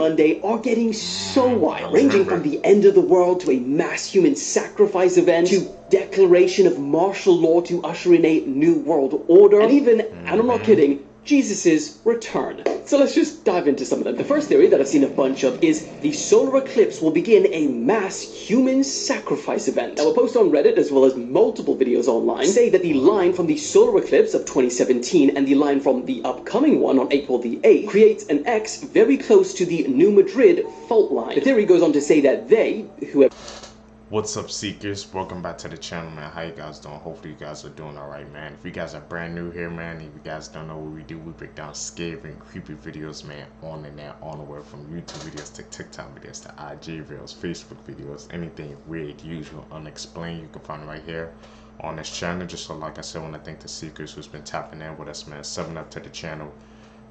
Monday are getting so wild, ranging from the end of the world to a mass human sacrifice event to declaration of martial law to usher in a new world order, and even, and I'm not kidding, Jesus' return. So let's just dive into some of them. The first theory that I've seen a bunch of is the solar eclipse will begin a mass human sacrifice event. Now, a post on Reddit as well as multiple videos online say that the line from the solar eclipse of 2017 and the line from the upcoming one on April the 8th creates an X very close to the New Madrid fault line. The theory goes on to say that they, whoever... What's up, seekers? Welcome back to the channel, man. How you guys doing? Hopefully you guys are doing all right, man. If you guys are brand new here, man, if you guys don't know what we do, we break down scary and creepy videos, man, on and there, on the web, from YouTube videos to TikTok videos to IG videos, Facebook videos, anything weird, usual, unexplained, you can find it right here on this channel. Just so, like I said, I want to thank the seekers who's been tapping in with us, man, subbing up to the channel.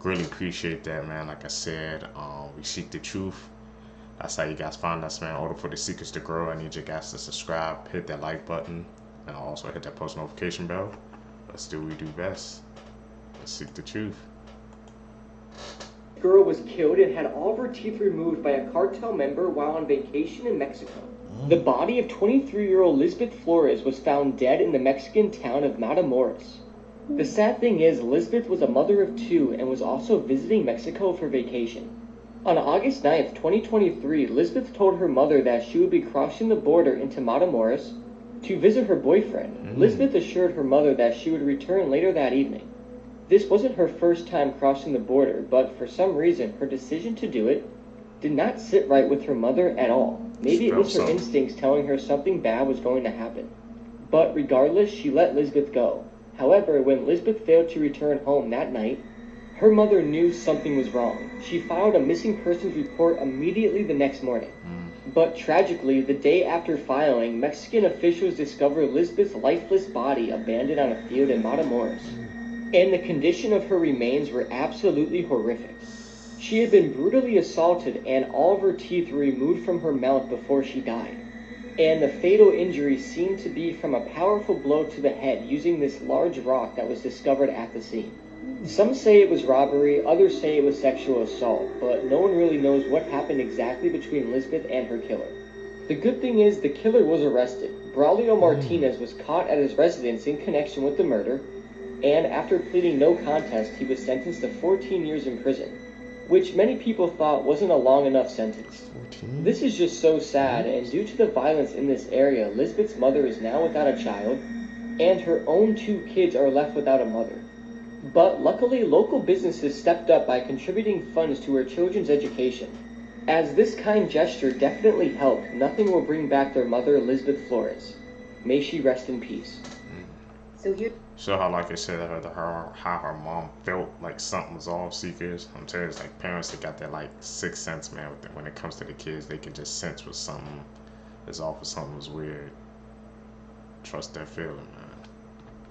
Really appreciate that, man. Like I said, we seek the truth. That's how you guys find us, man. In order for the seekers to grow, I need you guys to subscribe, hit that like button, and also hit that post notification bell. Let's do what we do best. Let's seek the truth. Girl was killed and had all of her teeth removed by a cartel member while on vacation in Mexico. The body of 23-year-old Lisbeth Flores was found dead in the Mexican town of Matamoros. The sad thing is, Lisbeth was a mother of two and was also visiting Mexico for vacation. On August 9th, 2023, Lisbeth told her mother that she would be crossing the border into Matamoros to visit her boyfriend. Lisbeth assured her mother that she would return later that evening. This wasn't her first time crossing the border, but for some reason, her decision to do it did not sit right with her mother at all. Maybe it was her instincts telling her something bad was going to happen. But regardless, she let Lisbeth go. However, when Lisbeth failed to return home that night, her mother knew something was wrong. She filed a missing persons report immediately the next morning. But tragically, the day after filing, Mexican officials discovered Lisbeth's lifeless body abandoned on a field in Matamoros. And the condition of her remains were absolutely horrific. She had been brutally assaulted and all of her teeth were removed from her mouth before she died. And the fatal injury seemed to be from a powerful blow to the head using this large rock that was discovered at the scene. Some say it was robbery, others say it was sexual assault, but no one really knows what happened exactly between Lisbeth and her killer. The good thing is the killer was arrested. Braulio Martinez was caught at his residence in connection with the murder, and after pleading no contest, he was sentenced to 14 years in prison, which many people thought wasn't a long enough sentence. 14? This is just so sad, and due to the violence in this area, Lisbeth's mother is now without a child, and her own two kids are left without a mother. But luckily, local businesses stepped up by contributing funds to her children's education. As this kind gesture definitely helped, nothing will bring back their mother, Lisbeth Flores. May she rest in peace. So how, like I said, how her mom felt like something was off, seekers. I'm telling you, it's like parents that got that like sixth sense, man. When it comes to the kids, they can just sense when something is off or something was weird. Trust that feeling, man.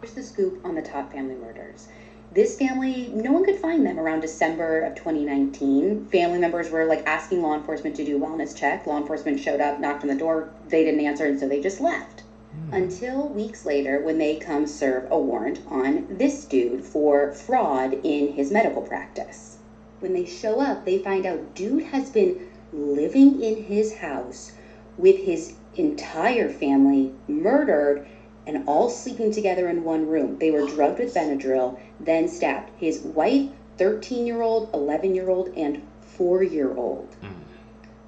Here's the scoop on the top family murders. This family, no one could find them around December of 2019. Family members were like asking law enforcement to do a wellness check. Law enforcement showed up, knocked on the door, they didn't answer, and so they just left. Until weeks later when they come serve a warrant on this dude for fraud in his medical practice. When they show up, they find out dude has been living in his house with his entire family murdered and all sleeping together in one room. They were drugged with Benadryl, then stabbed. His wife, 13-year-old, 11-year-old, and 4-year-old.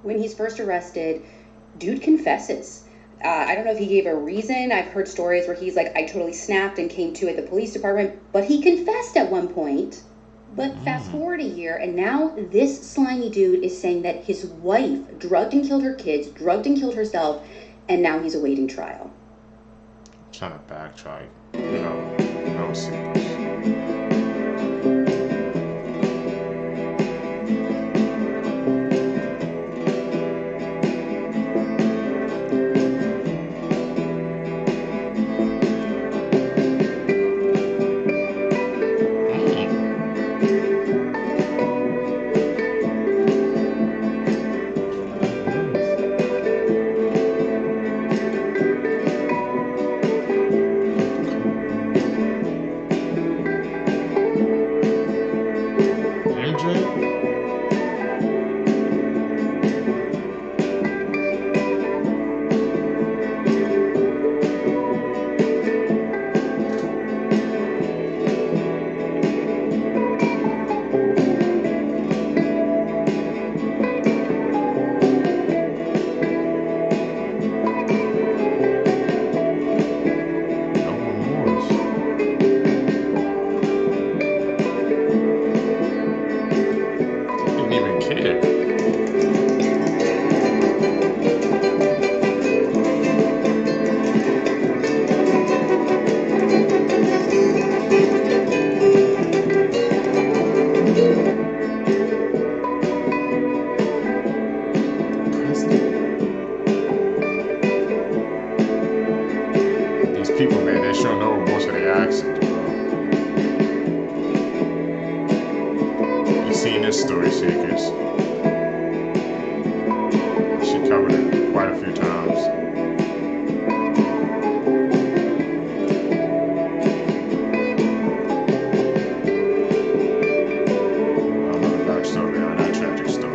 When he's first arrested, dude confesses. I don't know if he gave a reason. I've heard stories where he's like, I totally snapped and came to at the police department, but he confessed at one point. But fast forward a year, and now this slimy dude is saying that his wife drugged and killed her kids, drugged and killed herself, and now he's awaiting trial. Trying to backtrack, no secrets. here. People, man, they sure know most of their accents, bro. You seen this story, Seekers? She covered it quite a few times. I don't know the backstory on that tragic story.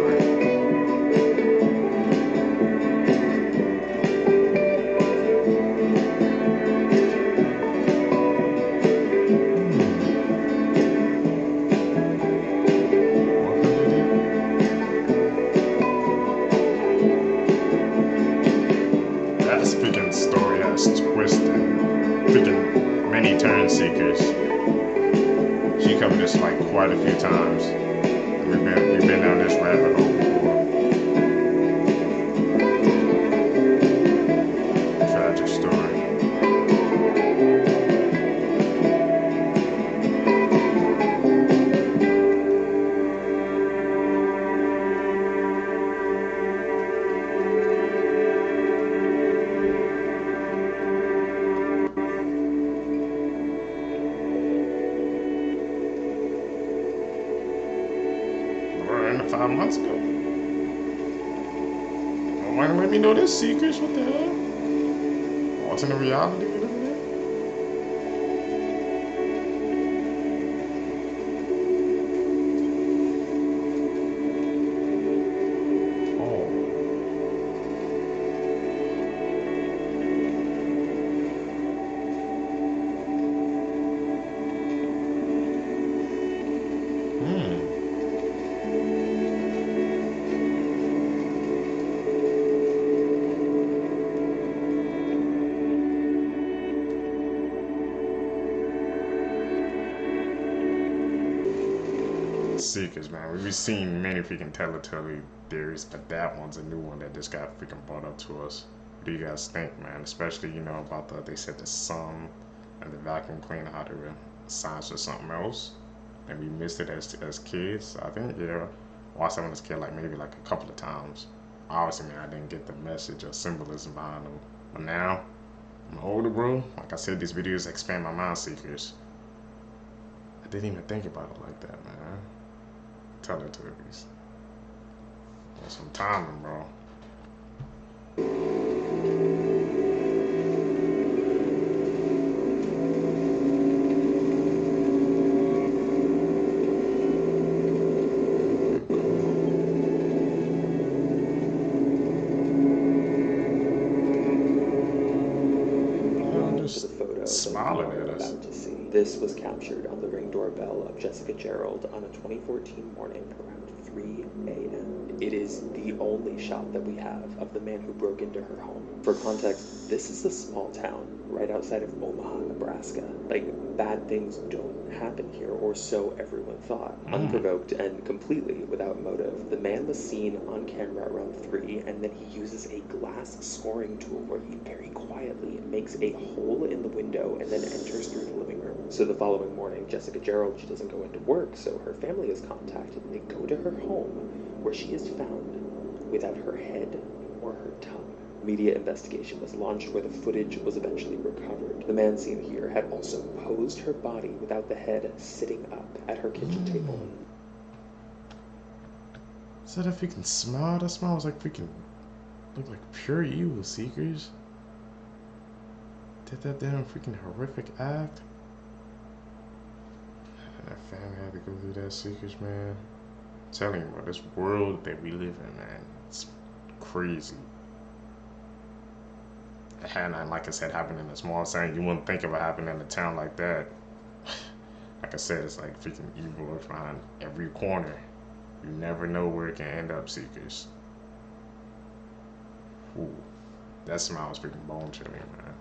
Story has twists and freaking many turn seekers. She covered this like quite a few times. We've been down this rabbit hole before. Tragic story. We're in 5 months ago. Why don't let me know this, Seekers? What the hell? Alternate reality? We living in? Seekers, man. We've seen many freaking Teletubby theories, but that one's a new one that just got freaking brought up to us. What do you guys think, man? Especially, you know, about they said the sun and the vacuum cleaner, how they were signs for something else. And we missed it as kids. I think, yeah, watched that one as a kid, like maybe like a couple of times. Obviously, man, I didn't get the message or symbolism behind them. But now, I'm older, bro. Like I said, these videos expand my mind, Seekers. I didn't even think about it like that, man. Teletubbies. Want some timing, bro. Smiling at us. This was captured on the Ring doorbell of Jessica Gerald on a 2014 morning around 3 a.m. It is the only shot that we have of the man who broke into her home. For context, this is a small town right outside of Omaha, Nebraska. Like, bad things don't happen here, or so everyone thought. Unprovoked and completely without motive, the man was seen on camera around 3, and then he uses a glass scoring tool where he very quietly makes a hole in the window and then enters through the living room. So the following morning, Jessica Gerald, she doesn't go into work, so her family is contacted, and they go to her home, where she is found without her head or her tongue. Media investigation was launched where the footage was eventually recovered. The man seen here had also posed her body without the head sitting up at her kitchen table. Is that a freaking smile? That smile was like freaking, looked like pure evil, Seekers. Did that damn freaking horrific act. And that family had to go through that, Seekers, man. I'm telling you, bro, this world that we live in, man, it's crazy. It had not, like I said, happened in a small town. You wouldn't think of it happening in a town like that. Like I said, it's like freaking evil behind every corner. You never know where it can end up, Seekers. Ooh, that smile was freaking bone chilling, man.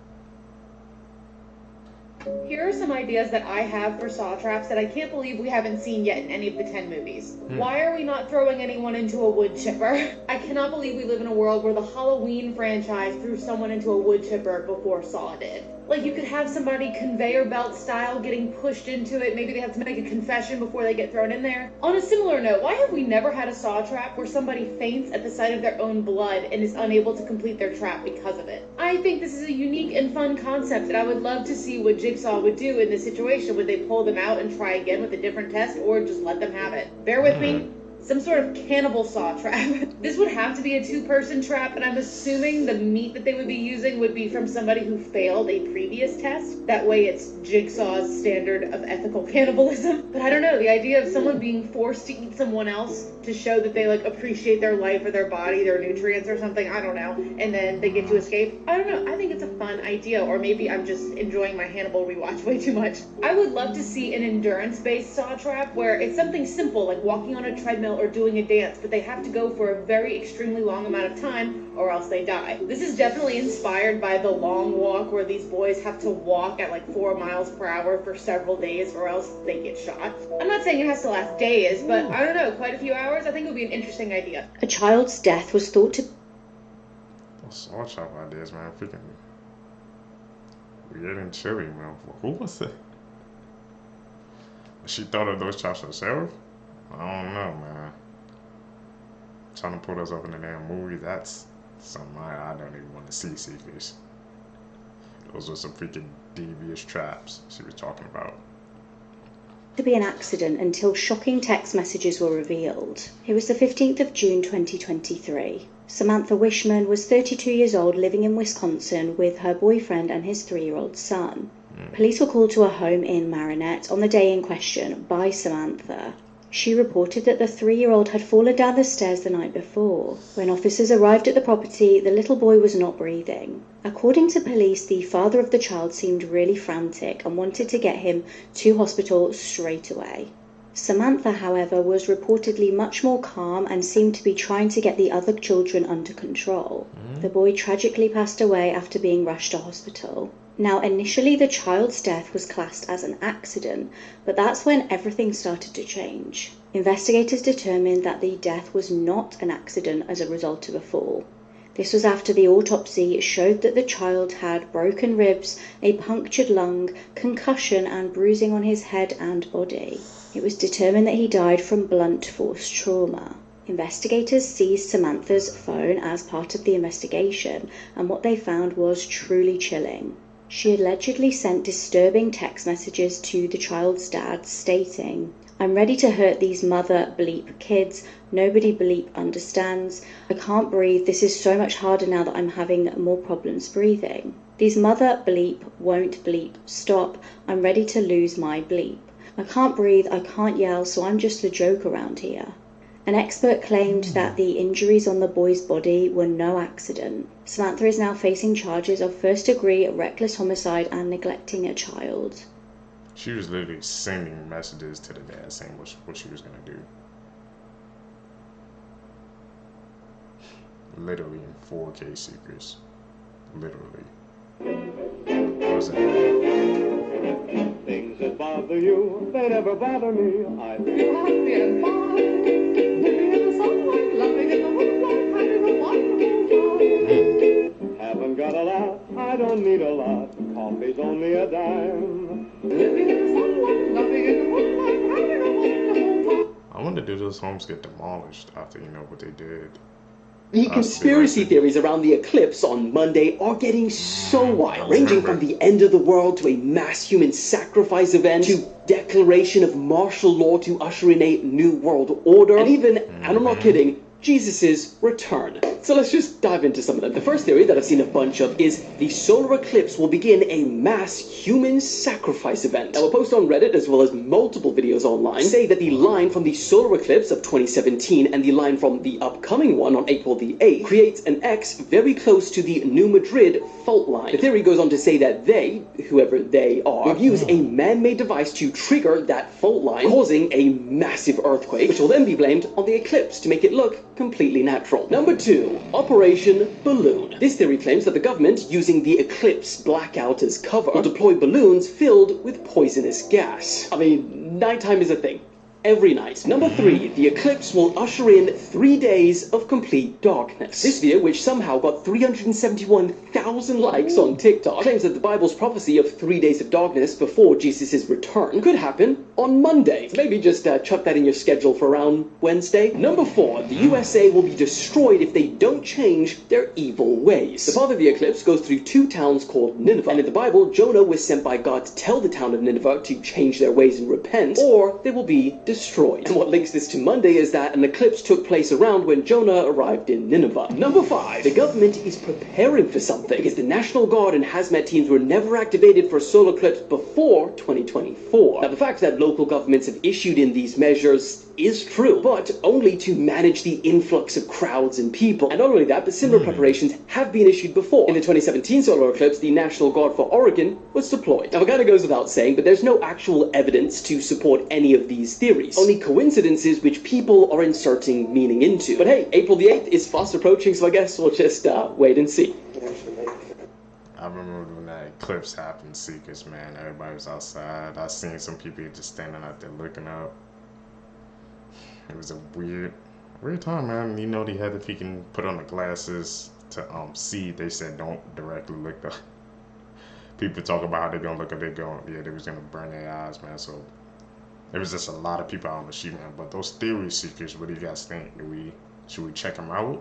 Here are some ideas that I have for saw traps that I can't believe we haven't seen yet in any of the 10 movies. Why are we not throwing anyone into a wood chipper? I cannot believe we live in a world where the Halloween franchise threw someone into a wood chipper before Saw did. Like, you could have somebody conveyor belt style getting pushed into it. Maybe they have to make a confession before they get thrown in there. On a similar note, why have we never had a Saw trap where somebody faints at the sight of their own blood and is unable to complete their trap because of it? I think this is a unique and fun concept, and I would love to see what Jigsaw would do in this situation. Would they pull them out and try again with a different test, or just let them have it? Bear with me. Some sort of cannibal saw trap. This would have to be a 2-person trap, and I'm assuming the meat that they would be using would be from somebody who failed a previous test. That way it's Jigsaw's standard of ethical cannibalism. But I don't know, the idea of someone being forced to eat someone else to show that they, like, appreciate their life or their body, their nutrients or something, I don't know, and then they get to escape. I don't know, I think it's a fun idea, or maybe I'm just enjoying my Hannibal rewatch way too much. I would love to see an endurance-based saw trap where it's something simple, like walking on a treadmill or doing a dance, but they have to go for a very extremely long amount of time or else they die. This is definitely inspired by The Long Walk, where these boys have to walk at like 4 miles per hour for several days or else they get shot. I'm not saying it has to last days, but I don't know, quite a few hours. I think it would be an interesting idea. A child's death was thought to... Saw trap ideas, man. Freaking weird and chilly, man. Who was it? She thought of those traps herself? I don't know, man. Trying to put us up in the damn movie, that's something I don't even want to see, Seafish. Those were some freaking devious traps she was talking about. To be an accident until shocking text messages were revealed. It was the 15th of June 2023. Samantha Wishman was 32 years old, living in Wisconsin with her boyfriend and his 3-year-old son. Police were called to a home in Marinette on the day in question by Samantha. She reported that the 3-year-old had fallen down the stairs the night before. When officers arrived at the property, the little boy was not breathing. According to police, the father of the child seemed really frantic and wanted to get him to hospital straight away. Samantha, however, was reportedly much more calm and seemed to be trying to get the other children under control. The boy tragically passed away after being rushed to hospital. Now, initially the child's death was classed as an accident, but that's when everything started to change. Investigators determined that the death was not an accident as a result of a fall. This was after the autopsy showed that the child had broken ribs, a punctured lung, concussion and bruising on his head and body. It was determined that he died from blunt force trauma. Investigators seized Samantha's phone as part of the investigation, and what they found was truly chilling. She allegedly sent disturbing text messages to the child's dad stating, "I'm ready to hurt these mother bleep kids. Nobody bleep understands. I can't breathe. This is so much harder now that I'm having more problems breathing. These mother bleep won't bleep. Stop. I'm ready to lose my bleep. I can't breathe. I can't yell, so I'm just a joke around here." An expert claimed that the injuries on the boy's body were no accident. Samantha is now facing charges of first-degree reckless homicide and neglecting a child. She was literally sending messages to the dad saying what she was going to do. Literally in 4K secrets. Literally. What was it? Things that bother you, they never bother me. I feel happy and fine. Living in the sunlight, laughing in the moonlight, having a wonderful time. Haven't got a lot, I don't need a lot. Coffee's only a dime. Living in the sunlight, laughing in the moonlight, having a wonderful time. I wonder, do those homes get demolished after you know what they did? The conspiracy theories around the eclipse on Monday are getting so wild, ranging from the end of the world to a mass human sacrifice event to declaration of martial law to usher in a new world order, and even, and I'm not kidding, Jesus' return. So let's just dive into some of them. The first theory that I've seen a bunch of is the solar eclipse will begin a mass human sacrifice event. Now, a post on Reddit as well as multiple videos online say that the line from the solar eclipse of 2017 and the line from the upcoming one on April the 8th creates an X very close to the New Madrid fault line. The theory goes on to say that they, whoever they are, will use a man-made device to trigger that fault line, causing a massive earthquake, which will then be blamed on the eclipse to make it look completely natural. Number 2, Operation Balloon. This theory claims that the government, using the eclipse blackout as cover, will deploy balloons filled with poisonous gas. I mean, nighttime is a thing. Every night. Number 3, the eclipse will usher in 3 days of complete darkness. This video, which somehow got 371,000 likes on TikTok, claims that the Bible's prophecy of 3 days of darkness before Jesus' return could happen on Monday. So maybe just chuck that in your schedule for around Wednesday. Number 4, the USA will be destroyed if they don't change their evil ways. The path of the eclipse goes through 2 towns called Nineveh, and in the Bible, Jonah was sent by God to tell the town of Nineveh to change their ways and repent, or they will be destroyed. And what links this to Monday is that an eclipse took place around when Jonah arrived in Nineveh. Number 5, the government is preparing for something, because the National Guard and hazmat teams were never activated for a solar eclipse before 2024. Now, the fact that local governments have issued in these measures is true, but only to manage the influx of crowds and people. And not only that, but similar preparations have been issued before. In the 2017 solar eclipse, the National Guard for Oregon was deployed. Now, it kind of goes without saying, but there's no actual evidence to support any of these theories. Only coincidences which people are inserting meaning into. But hey, April the 8th is fast approaching, so I guess we'll just wait and see. I remember when that eclipse happened, Seekers, man. Everybody was outside. I seen some people just standing out there looking up. It was a weird time, man. You know, they had if you can put on the glasses to see. They said don't directly look up. People talk about how they're gonna look up. They was gonna burn their eyes, man. So there was just a lot of people out on the street, man. But those theory seekers, what do you guys think? Should we check them out,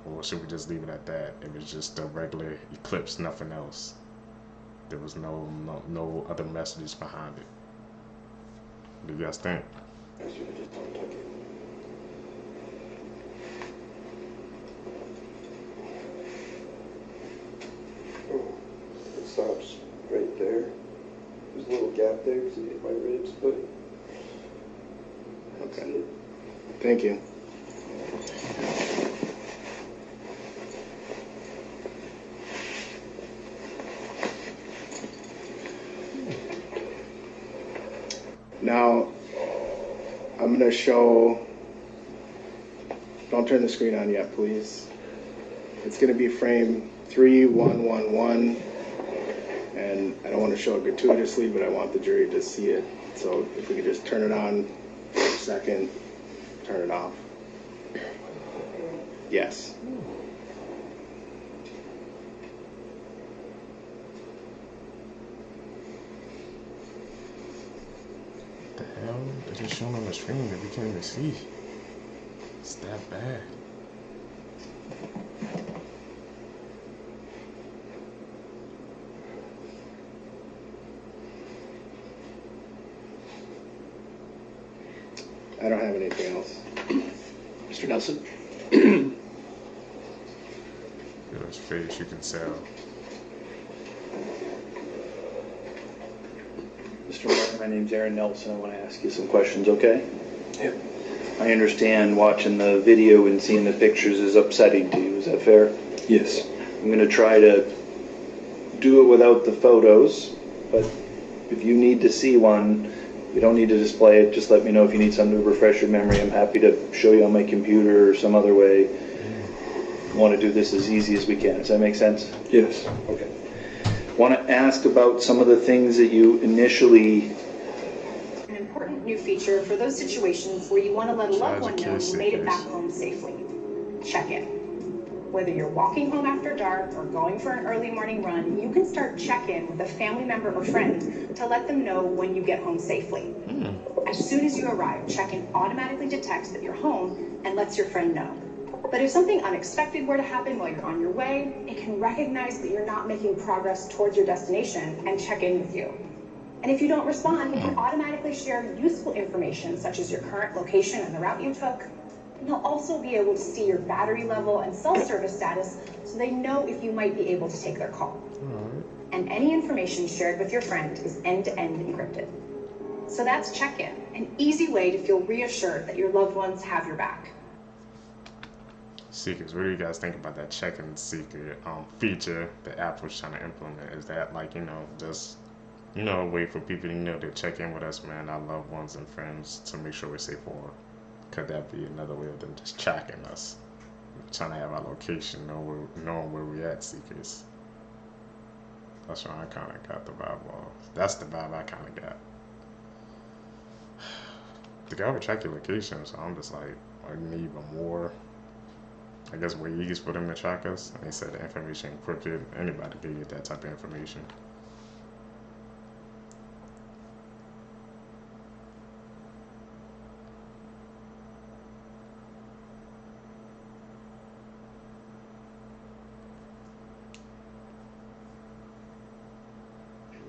or should we just leave it at that? It was just a regular eclipse, nothing else. There was no other messages behind it. What do you guys think? I should have just don't touch it. Oh, it stops right there. There's a little gap there because you hit my ribs, but okay. Thank you. Now, I'm going to show, don't turn the screen on yet, please. It's going to be frame 3111, and I don't want to show it gratuitously, but I want the jury to see it. So if we could just turn it on for a second, turn it off. Yes. What the hell? They're just showing on the screen that we can't even see. It's that bad. I don't have anything else. Mr. Nelson? Look at his face, you can tell. Mr. Martin, my name's Aaron Nelson. I want to ask you some questions, okay? Yep. I understand watching the video and seeing the pictures is upsetting to you. Is that fair? Yes. I'm going to try to do it without the photos, but if you need to see one, you don't need to display it. Just let me know if you need something to refresh your memory. I'm happy to show you on my computer or some other way. I want to do this as easy as we can. Does that make sense? Yes. Okay. Want to ask about some of the things that you initially... An important new feature for those situations where you want to let a loved one know you made it back home safely. Check-in. Whether you're walking home after dark or going for an early morning run, you can start check-in with a family member or friend to let them know when you get home safely. As soon as you arrive, check-in automatically detects that you're home and lets your friend know. But if something unexpected were to happen while you're on your way, it can recognize that you're not making progress towards your destination and check in with you. And if you don't respond, it can automatically share useful information such as your current location and the route you took. And they'll also be able to see your battery level and cell service status so they know if you might be able to take their call. And any information shared with your friend is end-to-end encrypted. So that's check-in, an easy way to feel reassured that your loved ones have your back. Seekers, what do you guys think about that check-in seeker feature that Apple's trying to implement? Is that like, just, a way for people to, to check in with us, man, our loved ones and friends, to make sure we're safe for could that be another way of them just tracking us? Trying to have our location, knowing where we at, Seekers. That's what I kind of got the vibe of. That's the vibe I kind of got. The guy would track your location, so I'm just like, I need even more, I guess, ways for them to track us. And they said the information encrypted. Anybody can get that type of information.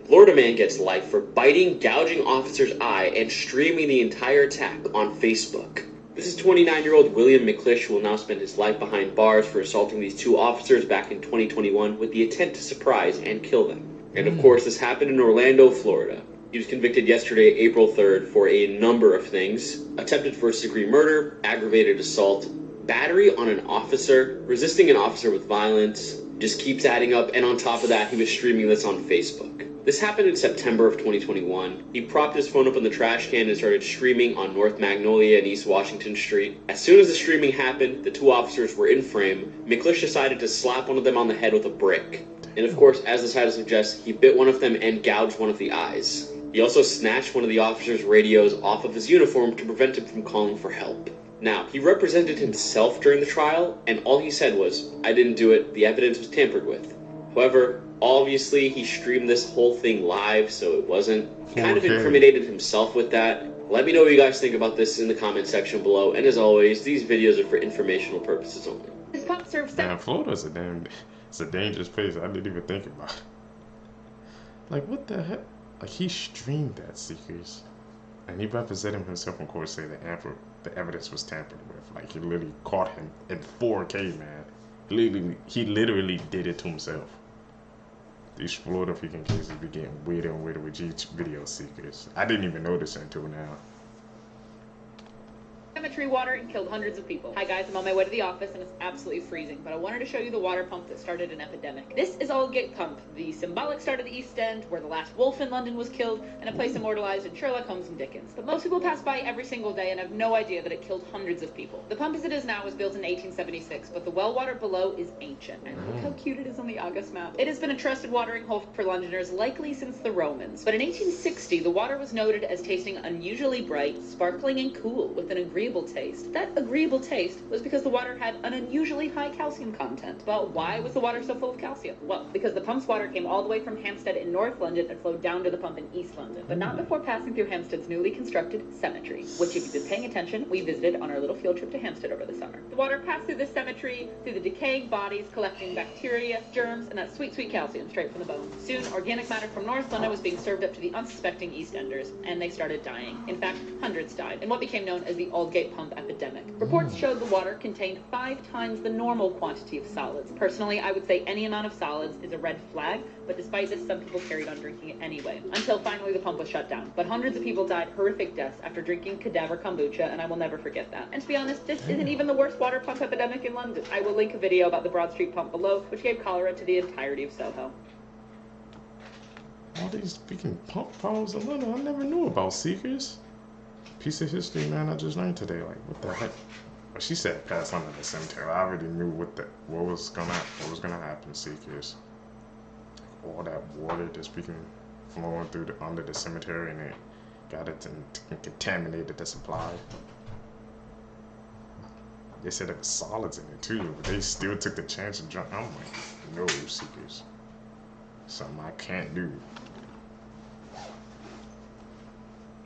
Florida man gets life for biting, gouging officer's eye, and streaming the entire attack on Facebook. This is 29-year-old William McClish, who will now spend his life behind bars for assaulting these two officers back in 2021 with the intent to surprise and kill them. And of course, this happened in Orlando, Florida. He was convicted yesterday, April 3rd, for a number of things: attempted first-degree murder, aggravated assault, battery on an officer, resisting an officer with violence. Just keeps adding up, and on top of that, he was streaming this on Facebook. This happened in September of 2021. He propped his phone up on the trash can and started streaming on North Magnolia and East Washington Street. As soon as the streaming happened, the two officers were in frame. McClish decided to slap one of them on the head with a brick. And of course, as the title suggests, he bit one of them and gouged one of the eyes. He also snatched one of the officers' radios off of his uniform to prevent him from calling for help. Now, he represented himself during the trial, and all he said was, "I didn't do it, the evidence was tampered with." However, obviously, he streamed this whole thing live, so it wasn't. He kind of incriminated himself with that. Let me know what you guys think about this in the comment section below, and as always, these videos are for informational purposes only. Man, Florida's it's a dangerous place. I didn't even think about it. Like, what the heck? Like, he streamed that, Seekers. And he represented himself in court, saying the evidence was tampered with. Like, he literally caught him in 4K, man. He literally did it to himself. These Florida freaking cases be getting weirder and weirder with each video, Seekers. I didn't even notice it until now. Cemetery water and killed hundreds of people. Hi guys, I'm on my way to the office and it's absolutely freezing, but I wanted to show you the water pump that started an epidemic. This is Aldgate Pump, the symbolic start of the East End, where the last wolf in London was killed, and a place immortalized in Sherlock Holmes and Dickens. But most people pass by every single day and have no idea that it killed hundreds of people. The pump as it is now was built in 1876, but the well water below is ancient, and look how cute it is on the August map. It has been a trusted watering hole for Londoners likely since the Romans, but in 1860 the water was noted as tasting unusually bright, sparkling, and cool with an agreeable taste. That agreeable taste was because the water had an unusually high calcium content. Well, why was the water so full of calcium? Well, because the pump's water came all the way from Hampstead in North London and flowed down to the pump in East London, but not before passing through Hampstead's newly constructed cemetery, which, if you've been paying attention, we visited on our little field trip to Hampstead over the summer. The water passed through the cemetery, through the decaying bodies, collecting bacteria, germs, and that sweet, sweet calcium straight from the bone. Soon, organic matter from North London was being served up to the unsuspecting East Enders, and they started dying. In fact, hundreds died in what became known as the Aldgate Pump epidemic. Reports showed the water contained 5 times the normal quantity of solids. Personally, I would say any amount of solids is a red flag, but despite this, some people carried on drinking it anyway, until finally the pump was shut down. But hundreds of people died horrific deaths after drinking cadaver kombucha, and I will never forget that. And to be honest, this isn't even the worst water pump epidemic in London. I will link a video about the Broad Street pump below, which gave cholera to the entirety of Soho. All these freaking pump problems in London, I never knew about, Seekers. Piece of history, man, I just learned today. Like, what the heck? Well, she said pass under the cemetery. I already knew what was gonna happen, Seekers. Like, all that water just freaking flowing through under the cemetery, and it got it and contaminated the supply. They said there was solids in it too, but they still took the chance and drunk. I'm like, no, Seekers. Something I can't do.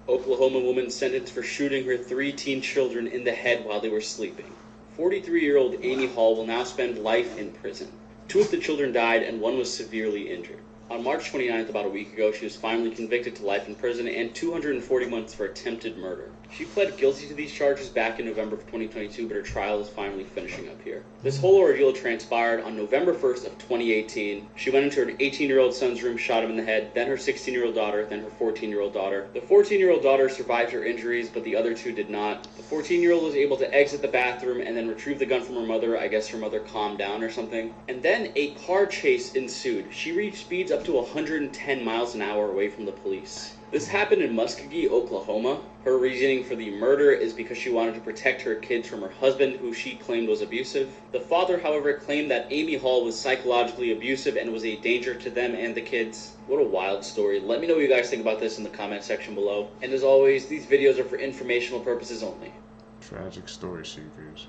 Oklahoma woman sentenced for shooting her 3 teen children in the head while they were sleeping. 43-year-old Amy Hall will now spend life in prison. 2 of the children died and 1 was severely injured. On March 29th, about a week ago, she was finally convicted to life in prison and 240 months for attempted murder. She pled guilty to these charges back in November of 2022, but her trial is finally finishing up here. This whole ordeal transpired on November 1st of 2018. She went into her 18-year-old son's room, shot him in the head, then her 16-year-old daughter, then her 14-year-old daughter. The 14-year-old daughter survived her injuries, but the other 2 did not. The 14-year-old was able to exit the bathroom and then retrieve the gun from her mother. I guess her mother calmed down or something. And then a car chase ensued. She reached speeds up to 110 miles an hour away from the police. This happened in Muskogee, Oklahoma. Her reasoning for the murder is because she wanted to protect her kids from her husband, who she claimed was abusive. The father, however, claimed that Amy Hall was psychologically abusive and was a danger to them and the kids. What a wild story. Let me know what you guys think about this in the comment section below. And as always, these videos are for informational purposes only. Tragic story seekers.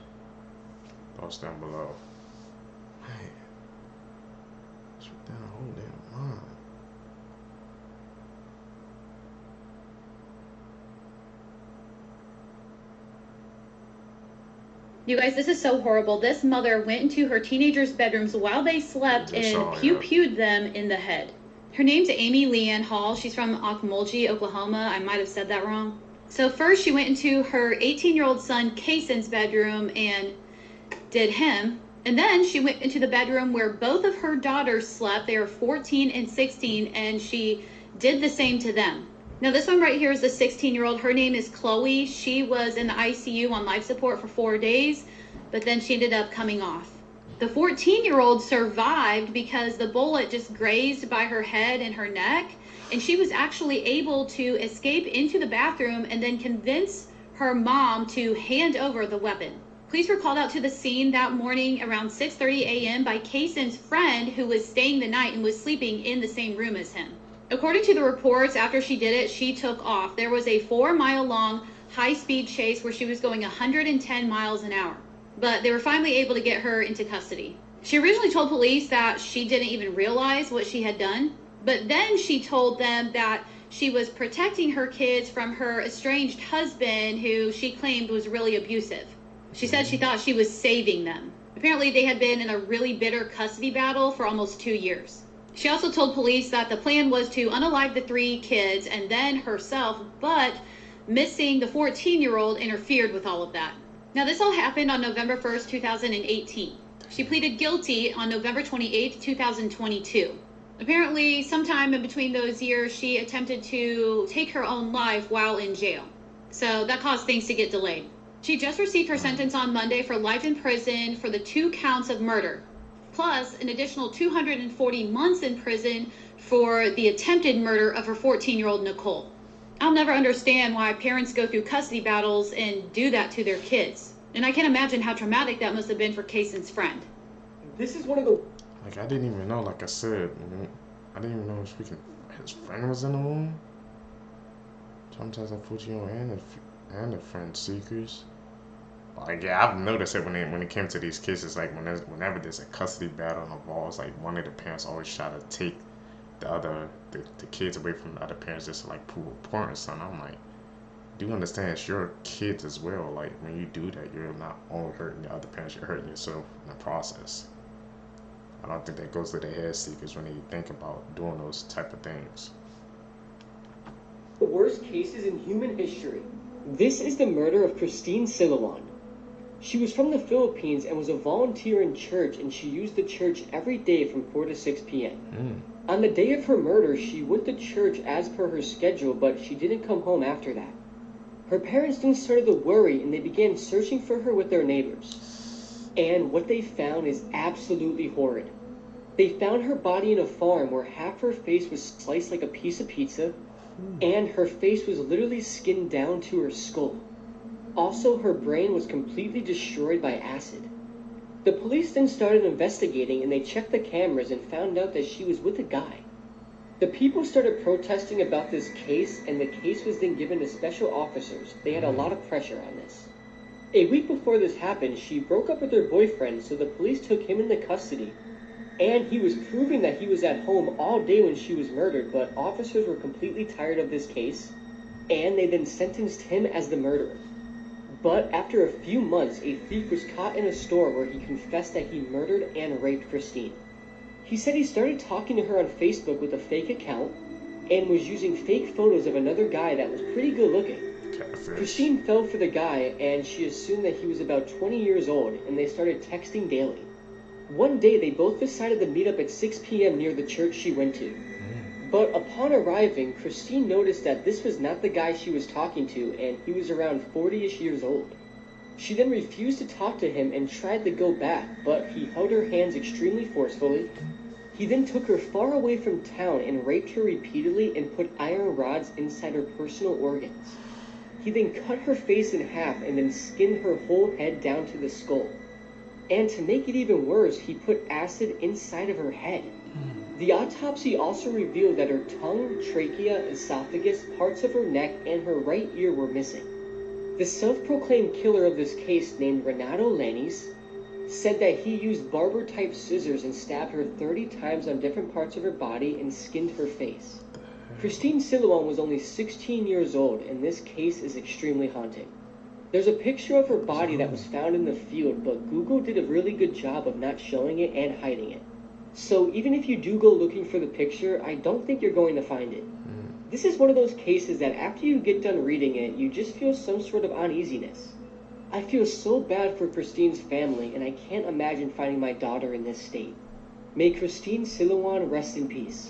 Thoughts down below. Man. It's down a whole damn line. You guys, this is so horrible. This mother went into her teenagers' bedrooms while they slept and pew-pewed them in the head. Her name's Amy Leanne Hall. She's from Okmulgee, Oklahoma. I might have said that wrong. So first she went into her 18-year-old son Kaysen's bedroom and did him. And then she went into the bedroom where both of her daughters slept. They are 14 and 16, and she did the same to them. Now this one right here is the 16-year-old. Her name is Chloe. She was in the ICU on life support for 4 days, but then she ended up coming off. The 14-year-old survived because the bullet just grazed by her head and her neck, and she was actually able to escape into the bathroom and then convince her mom to hand over the weapon. Police were called out to the scene that morning around 6:30 a.m. by Kaysen's friend, who was staying the night and was sleeping in the same room as him. According to the reports, after she did it, she took off. There was a 4-mile-long high-speed chase where she was going 110 miles an hour. But they were finally able to get her into custody. She originally told police that she didn't even realize what she had done, but then she told them that she was protecting her kids from her estranged husband, who she claimed was really abusive. She said she thought she was saving them. Apparently, they had been in a really bitter custody battle for almost 2 years. She also told police that the plan was to unalive the 3 kids and then herself, but missing the 14-year-old interfered with all of that. Now, this all happened on November 1st, 2018. She pleaded guilty on November 28th, 2022. Apparently, sometime in between those years, she attempted to take her own life while in jail. So that caused things to get delayed. She just received her sentence on Monday for life in prison for the 2 counts of murder, plus an additional 240 months in prison for the attempted murder of her 14-year-old Nicole. I'll never understand why parents go through custody battles and do that to their kids. And I can't imagine how traumatic that must have been for Kaysen's friend. This is one of the... Like, I didn't even know, like I said, I didn't even know his friend was in the room. Sometimes I put you on and the friend seekers. Like, yeah, I've noticed it when it came to these cases, like whenever there's a custody battle involved, like one of the parents always try to take the kids away from the other parents just to like prove a point or something. I'm like, do you understand it's your kids as well? Like, when you do that, you're not only hurting the other parents, you're hurting yourself in the process. I don't think that goes to the head seekers when they think about doing those type of things. The worst cases in human history. This is the murder of Christine Silalon. She was from the Philippines and was a volunteer in church, and she used the church every day from 4 to 6 p.m. On the day of her murder, she went to church as per her schedule, but she didn't come home after that. Her parents then started to worry, and they began searching for her with their neighbors. And what they found is absolutely horrid. They found her body in a farm where half her face was sliced like a piece of pizza, and her face was literally skinned down to her skull. Also, her brain was completely destroyed by acid. The police then started investigating, and they checked the cameras and found out that she was with a guy. The people started protesting about this case, and the case was then given to special officers. They had a lot of pressure on this. A week before this happened, she broke up with her boyfriend, so the police took him into custody. And he was proving that he was at home all day when she was murdered, but officers were completely tired of this case, and they then sentenced him as the murderer. But after a few months, a thief was caught in a store where he confessed that he murdered and raped Christine. He said he started talking to her on Facebook with a fake account and was using fake photos of another guy that was pretty good looking. Christine fell for the guy, and she assumed that he was about 20 years old, and they started texting daily. One day, they both decided to meet up at 6 p.m. near the church she went to. But upon arriving, Christine noticed that this was not the guy she was talking to, and he was around 40-ish years old. She then refused to talk to him and tried to go back, but he held her hands extremely forcefully. He then took her far away from town and raped her repeatedly and put iron rods inside her personal organs. He then cut her face in half and then skinned her whole head down to the skull. And to make it even worse, he put acid inside of her head. The autopsy also revealed that her tongue, trachea, esophagus, parts of her neck, and her right ear were missing. The self-proclaimed killer of this case, named Renato Lanes, said that he used barber-type scissors and stabbed her 30 times on different parts of her body and skinned her face. Christine Silouan was only 16 years old, and this case is extremely haunting. There's a picture of her body that was found in the field, but Google did a really good job of not showing it and hiding it. So even if you do go looking for the picture, I don't think you're going to find it. This is one of those cases that after you get done reading it, you just feel some sort of uneasiness. I feel so bad for Christine's family, and I can't imagine finding my daughter in this state. May Christine Silouan rest in peace.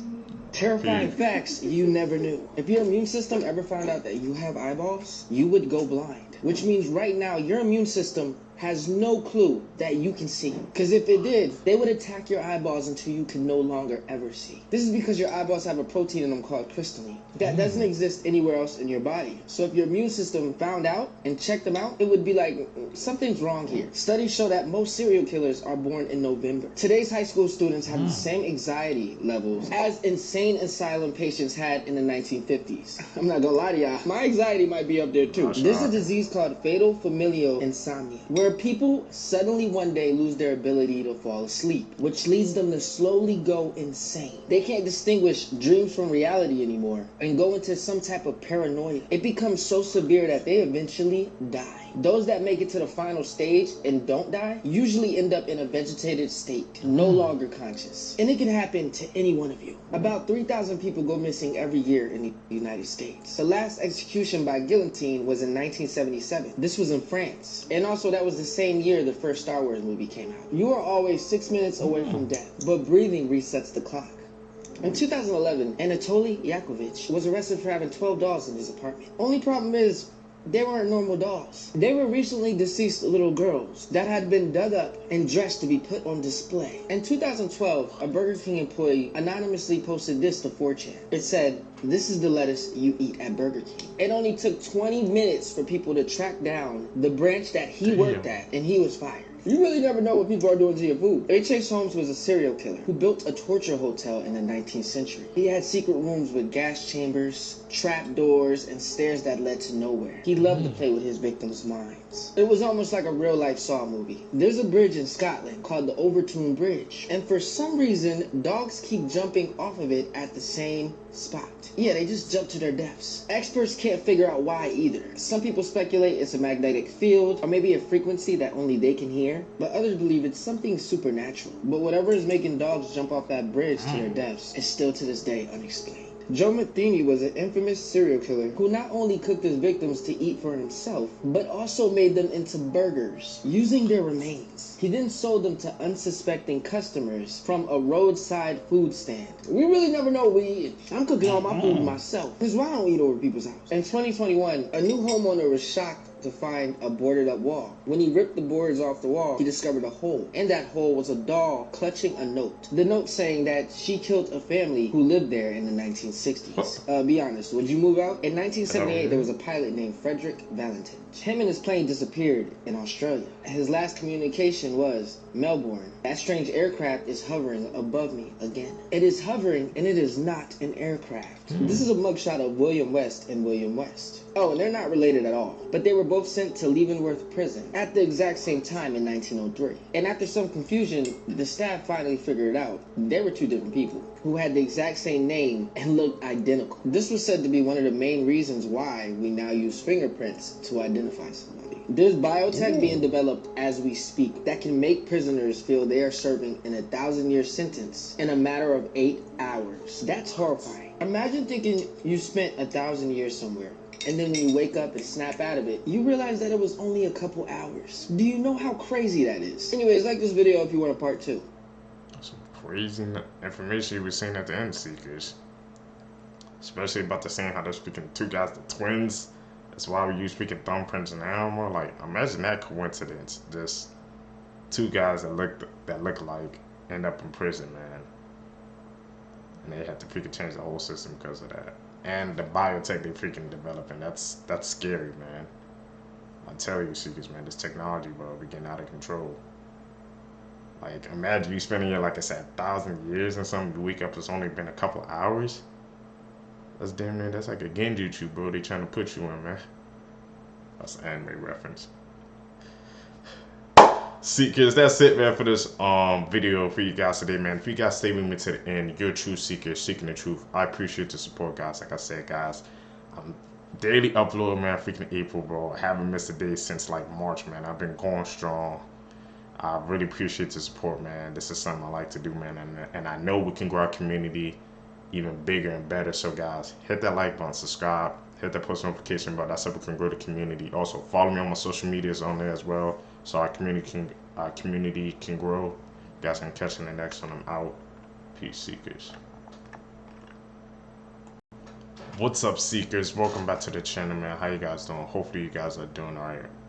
Terrifying facts you never knew. If your immune system ever found out that you have eyeballs, you would go blind. Which means right now your immune system has no clue that you can see. Because if it did, they would attack your eyeballs until you can no longer ever see. This is because your eyeballs have a protein in them called crystalline that doesn't exist anywhere else in your body. So if your immune system found out and checked them out, it would be like, something's wrong here. Studies show that most serial killers are born in November. Today's high school students have the same anxiety levels as insane asylum patients had in the 1950s. I'm not gonna lie to y'all, my anxiety might be up there too. There's a disease called fatal familial insomnia, where people suddenly one day lose their ability to fall asleep, which leads them to slowly go insane. They can't distinguish dreams from reality anymore and go into some type of paranoia. It becomes so severe that they eventually die. Those that make it to the final stage and don't die usually end up in a vegetative state, no longer conscious. And it can happen to any one of you. About 3,000 people go missing every year in the United States. The last execution by guillotine was in 1977. This was in France. And also that was the same year the first Star Wars movie came out. You are always 6 minutes away from death, but breathing resets the clock. In 2011, Anatoly Yakovlevich was arrested for having 12 dolls in his apartment. Only problem is, they weren't normal dolls. They were recently deceased little girls that had been dug up and dressed to be put on display. In 2012, a Burger King employee anonymously posted this to 4chan. It said, "This is the lettuce you eat at Burger King." It only took 20 minutes for people to track down the branch that he worked at, and he was fired. You really never know what people are doing to your food. H.H. Holmes was a serial killer who built a torture hotel in the 19th century. He had secret rooms with gas chambers, trap doors, and stairs that led to nowhere. He loved to play with his victims' minds. It was almost like a real-life Saw movie. There's a bridge in Scotland called the Overtoun Bridge, and for some reason, dogs keep jumping off of it at the same spot. Yeah, they just jump to their deaths. Experts can't figure out why either. Some people speculate it's a magnetic field, or maybe a frequency that only they can hear, but others believe it's something supernatural. But whatever is making dogs jump off that bridge to their deaths is still to this day unexplained. Joe Matheny was an infamous serial killer who not only cooked his victims to eat for himself, but also made them into burgers, using their remains. He then sold them to unsuspecting customers from a roadside food stand. We really never know what we eat. I'm cooking all my food myself, because why don't we eat over people's house? In 2021, a new homeowner was shocked to find a boarded up wall. When he ripped the boards off the wall, he discovered a hole. In that hole was a doll clutching a note. The note saying that she killed a family who lived there in the 1960s. Be honest, would you move out? In 1978, there was a pilot named Frederick Valentin. Him and his plane disappeared in Australia. His last communication was, "Melbourne, that strange aircraft is hovering above me again." It is hovering and it is not an aircraft. This is a mugshot of William West and William West. Oh, and they're not related at all. But they were both sent to Leavenworth Prison at the exact same time in 1903. And after some confusion, the staff finally figured it out. They were two different people who had the exact same name and looked identical. This was said to be one of the main reasons why we now use fingerprints to identify somebody. There's biotech being developed as we speak that can make prisoners feel they are serving an 1,000-year sentence in a matter of 8 hours. That's horrifying. Imagine thinking you spent 1,000 years somewhere, and then when you wake up and snap out of it, you realize that it was only a couple hours. Do you know how crazy that is? Anyways, like this video if you want a part 2. Some crazy information you were saying at the end, Seekers. Especially about the saying how they're speaking two guys, the twins. That's why we use speaking thumbprints and animal. Like, imagine that coincidence. Just two guys that look like end up in prison, man. And they had to freaking change the whole system because of that. and the biotech they freaking developing. That's scary, man. I tell you, Seekers, man, this technology, bro, be getting out of control. Like, imagine you spending, like I said, 1,000 years and something. You wake up, it's only been a couple hours. That's damn near, that's like a genjutsu, bro. They trying to put you in, man. That's an anime reference. Seekers, that's it, man, for this video for you guys today, man. If you guys stay with me to the end, you're a true seeker, seeking the truth. I appreciate the support, guys. Like I said, guys, I'm daily upload, man. Freaking April, bro. I haven't missed a day since like March, man. I've been going strong. I really appreciate the support, man. This is something I like to do, man, and I know we can grow our community even bigger and better. So, guys, hit that like button, subscribe, hit that post notification button. That's how we can grow the community. Also, follow me on my social medias on there as well, so our community can grow. You guys can catch in the next one. I'm out. Peace, Seekers. What's up, Seekers? Welcome back to the channel, man. How you guys doing? Hopefully you guys are doing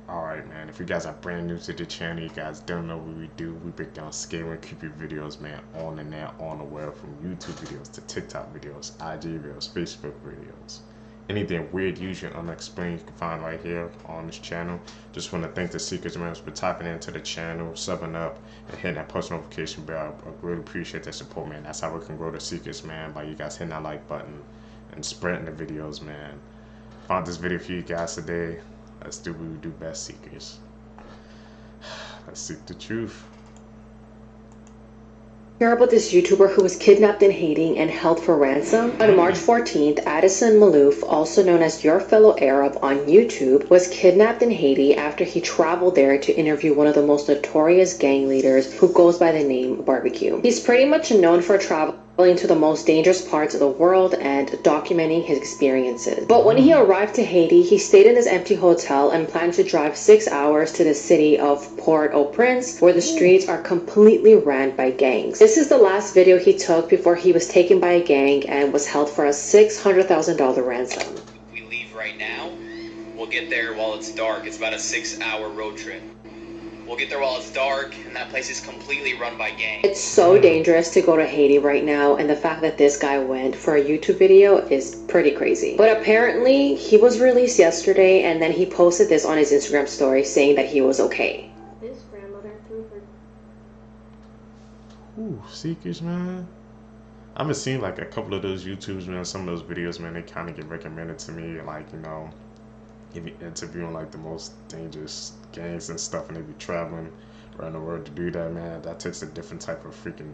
alright, man. If you guys are brand new to the channel, you guys don't know what we do. We break down scary and creepy videos, man, on the net, on the web, from YouTube videos to TikTok videos, IG videos, Facebook videos. Anything weird, usually unexplained, you can find right here on this channel. Just want to thank the Seekers, man, for tapping into the channel, subbing up, and hitting that post notification bell. I really appreciate that support, man. That's how we can grow the Seekers, man, by you guys hitting that like button and spreading the videos, man. Found this video for you guys today. Let's do what we do best, Seekers. Let's seek the truth. Hear about this YouTuber who was kidnapped in Haiti and held for ransom? On March 14th, Addison Malouf, also known as Your Fellow Arab on YouTube, was kidnapped in Haiti after he traveled there to interview one of the most notorious gang leaders who goes by the name Barbecue. He's pretty much known for traveling to the most dangerous parts of the world and documenting his experiences. But when he arrived to Haiti, he stayed in this empty hotel and planned to drive 6 hours to the city of Port-au-Prince, where the streets are completely ran by gangs. This is the last video he took before he was taken by a gang and was held for a $600,000 ransom. We leave right now. We'll get there while it's dark. It's about a 6-hour road trip. We'll get there while it's dark, and that place is completely run by gangs. It's so dangerous to go to Haiti right now, and the fact that this guy went for a YouTube video is pretty crazy. But apparently, he was released yesterday, and then he posted this on his Instagram story saying that he was okay. This grandmother threw her... Ooh, Seekers, man. I've been seeing like a couple of those YouTubes, man. Some of those videos, man, they kind of get recommended to me, like, you know, interviewing like the most dangerous gangs and stuff, and they be traveling around the world to do that, man. That takes a different type of freaking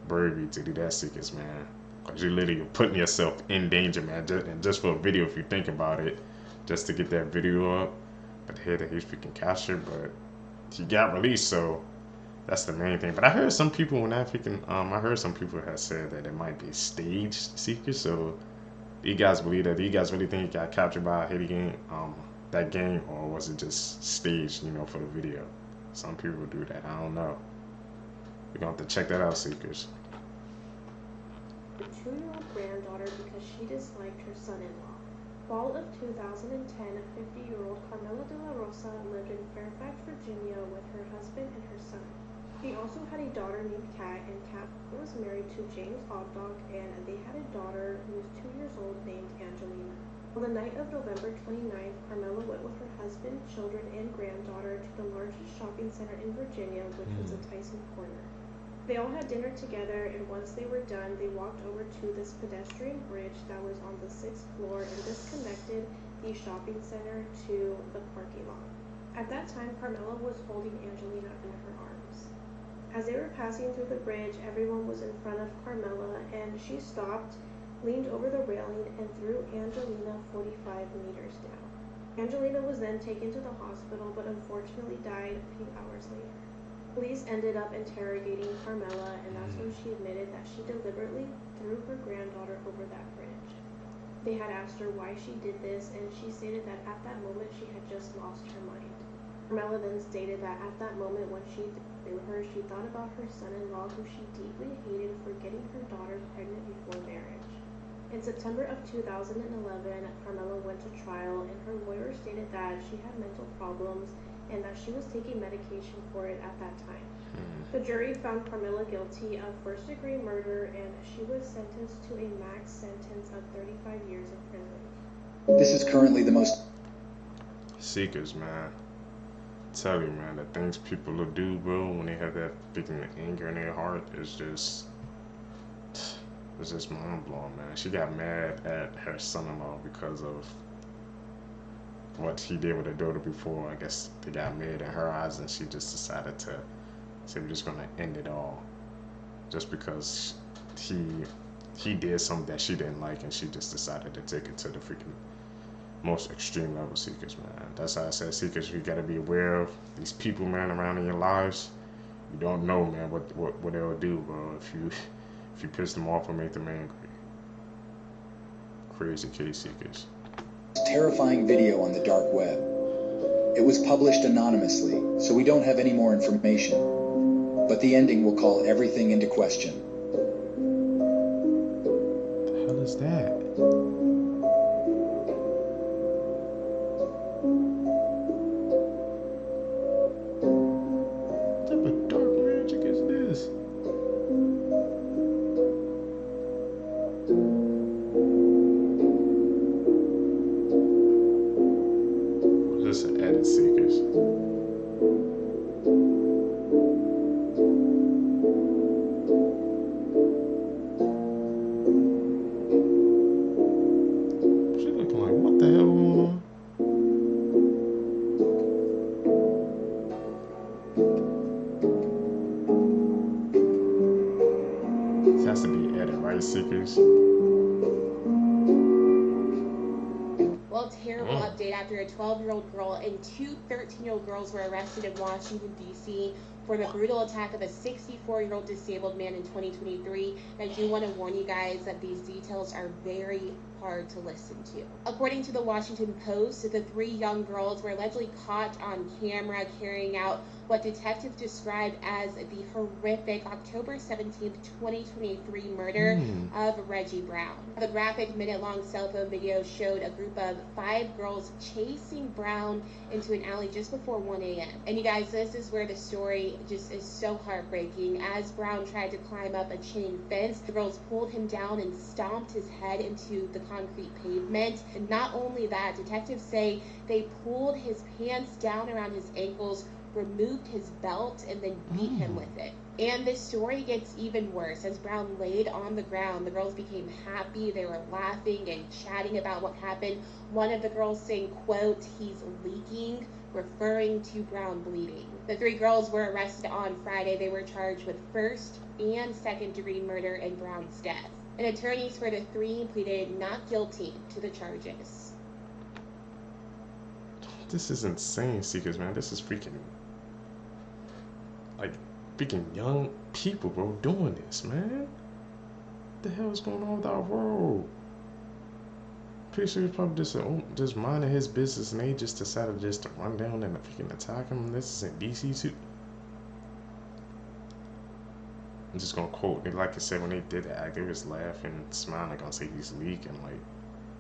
bravery to do that, Seekers, man. Because you're literally putting yourself in danger, man. And just for a video, if you think about it, just to get that video up. But here that he's freaking captured, but he got released, so that's the main thing. But I heard some people when that freaking I heard some people have said that it might be staged, Seekers. So do you guys believe that? Do you guys really think he got captured by a Haiti gang, that gang, or was it just staged, you know, for the video? Some people do that. I don't know. We're gonna have to check that out, Seekers. Her 2-year-old granddaughter because she disliked her son-in-law. Fall of 2010, 50-year-old Carmela de la Rosa lived in Fairfax, Virginia with her husband and her son. She also had a daughter named Kat, and Kat was married to James Obdog, and they had a daughter who was 2 years old named Angelina. On the night of November 29th, Carmela went with her husband, children, and granddaughter to the largest shopping center in Virginia, which was the Tyson Corner. They all had dinner together, and once they were done, they walked over to this pedestrian bridge that was on the 6th floor, and this connected the shopping center to the parking lot. At that time, Carmela was holding Angelina in her arms. As they were passing through the bridge, everyone was in front of Carmela, and she stopped, leaned over the railing, and threw Angelina 45 meters down. Angelina was then taken to the hospital, but unfortunately died a few hours later. Police ended up interrogating Carmela, and that's when she admitted that she deliberately threw her granddaughter over that bridge. They had asked her why she did this, and she stated that at that moment she had just lost her mind. Carmela then stated that at that moment when she threw her, she thought about her son-in-law, who she deeply hated for getting her daughter pregnant before marriage. In September of 2011, Carmela went to trial, and her lawyer stated that she had mental problems and that she was taking medication for it at that time. The jury found Carmela guilty of first-degree murder, and she was sentenced to a max sentence of 35 years in prison. This is currently the most... Seekers, man. Tell you, man, the things people will do, bro, when they have that freaking anger in their heart is just... It's just mind-blowing, man. She got mad at her son-in-law because of what he did with her daughter before. I guess they got mad in her eyes, and she just decided to say, we're just gonna end it all. Just because he did something that she didn't like, and she just decided to take it to the freaking most extreme level. Seekers, man. That's how I said, Seekers, you gotta be aware of these people, man, around in your lives. You don't know, man, what they'll do, bro, if you piss them off or make them angry. Crazy case, Seekers. Terrifying video on the dark web. It was published anonymously, so we don't have any more information. But the ending will call everything into question. What the hell is that? What type of dark magic is this? This is added, Seekers. She looking like, what the hell going on? This has to be added, right, Seekers? Well, terrible update after a 12-year-old girl and two 13-year-old girls were arrested in Washington, D.C. for the brutal attack of a 64-year-old disabled man in 2023. And I do want to warn you guys that these details are very hard to listen to. According to the Washington Post, the three young girls were allegedly caught on camera carrying out what detectives described as the horrific October 17th, 2023 murder of Reggie Brown. The graphic minute-long cell phone video showed a group of 5 girls chasing Brown into an alley just before 1 a.m. And you guys, this is where the story just is so heartbreaking. As Brown tried to climb up a chain fence, the girls pulled him down and stomped his head into the concrete pavement. And not only that, detectives say they pulled his pants down around his ankles, removed his belt, and then beat him with it. And this story gets even worse. As Brown laid on the ground, the girls became happy. They were laughing and chatting about what happened. One of the girls saying, quote, "He's leaking," referring to Brown bleeding. The 3 girls were arrested on Friday. They were charged with first and second-degree murder in Brown's death. And attorneys for the 3 pleaded not guilty to the charges. This is insane, Seekers, man. This is freaking, like, freaking young people, bro, doing this, man. What the hell is going on with our world? Pretty sure he's probably just minding his business, and they just decided just to run down and freaking attack him. This is in DC too. I'm just gonna quote, like I said, when they did the act, they was laughing and smiling, gonna say he's leaking. Like,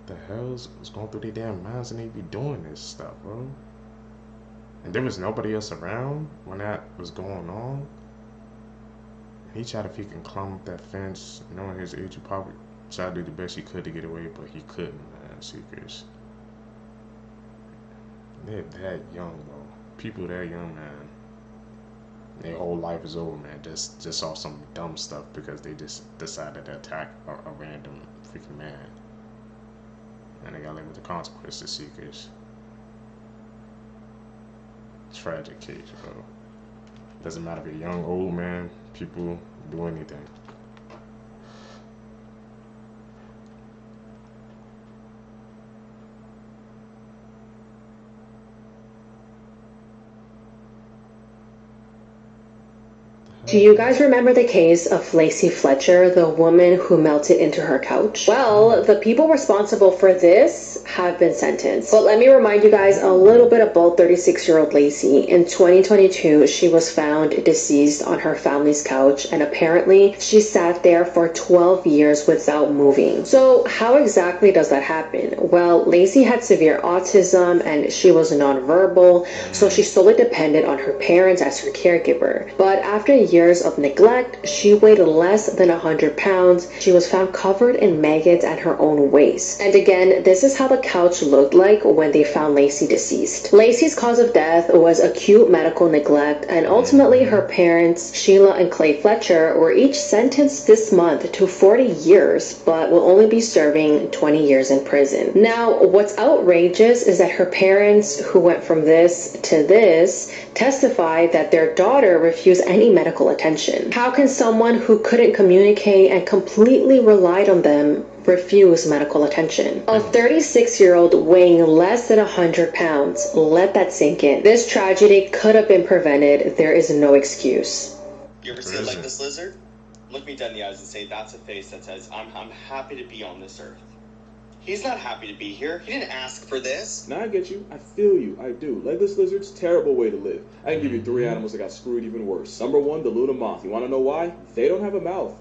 the hell's going through their damn minds, and they be doing this stuff, bro? And there was nobody else around when that was going on. He tried to freaking climb up that fence, knowing his age. He probably tried to do the best he could to get away, but he couldn't, man. Seekers. They're that young, bro. People that young, man. Their whole life is over, man. Just off some dumb stuff because they just decided to attack a random freaking man. And they gotta live with the consequences, Seekers. Tragic case, bro. Doesn't matter if you're young, old, man. People do anything. Do you guys remember the case of Lacey Fletcher, the woman who melted into her couch? Well, the people responsible for this have been sentenced. But let me remind you guys a little bit about 36-year-old Lacey. In 2022, she was found deceased on her family's couch, and apparently she sat there for 12 years without moving. So how exactly does that happen? Well, Lacey had severe autism and she was nonverbal, so she solely depended on her parents as her caregiver. But after years of neglect, she weighed less than 100 pounds. She was found covered in maggots at her own waist. And again, this is how the couch looked like when they found Lacey deceased. Lacey's cause of death was acute medical neglect, and ultimately her parents, Sheila and Clay Fletcher, were each sentenced this month to 40 years, but will only be serving 20 years in prison. Now, what's outrageous is that her parents, who went from this to this, testified that their daughter refused any medical attention. How can someone who couldn't communicate and completely relied on them refuse medical attention? A 36-year-old weighing less than 100 pounds. Let that sink in. This tragedy could have been prevented. There is no excuse. You ever see a legless lizard? Look me dead in the eyes and say, that's a face that says, I'm happy to be on this earth. He's not happy to be here. He didn't ask for this. Now I get you. I feel you. I do. Legless lizards, terrible way to live. I can give you 3 animals that got screwed even worse. Number 1, the Luna moth. You want to know why? They don't have a mouth.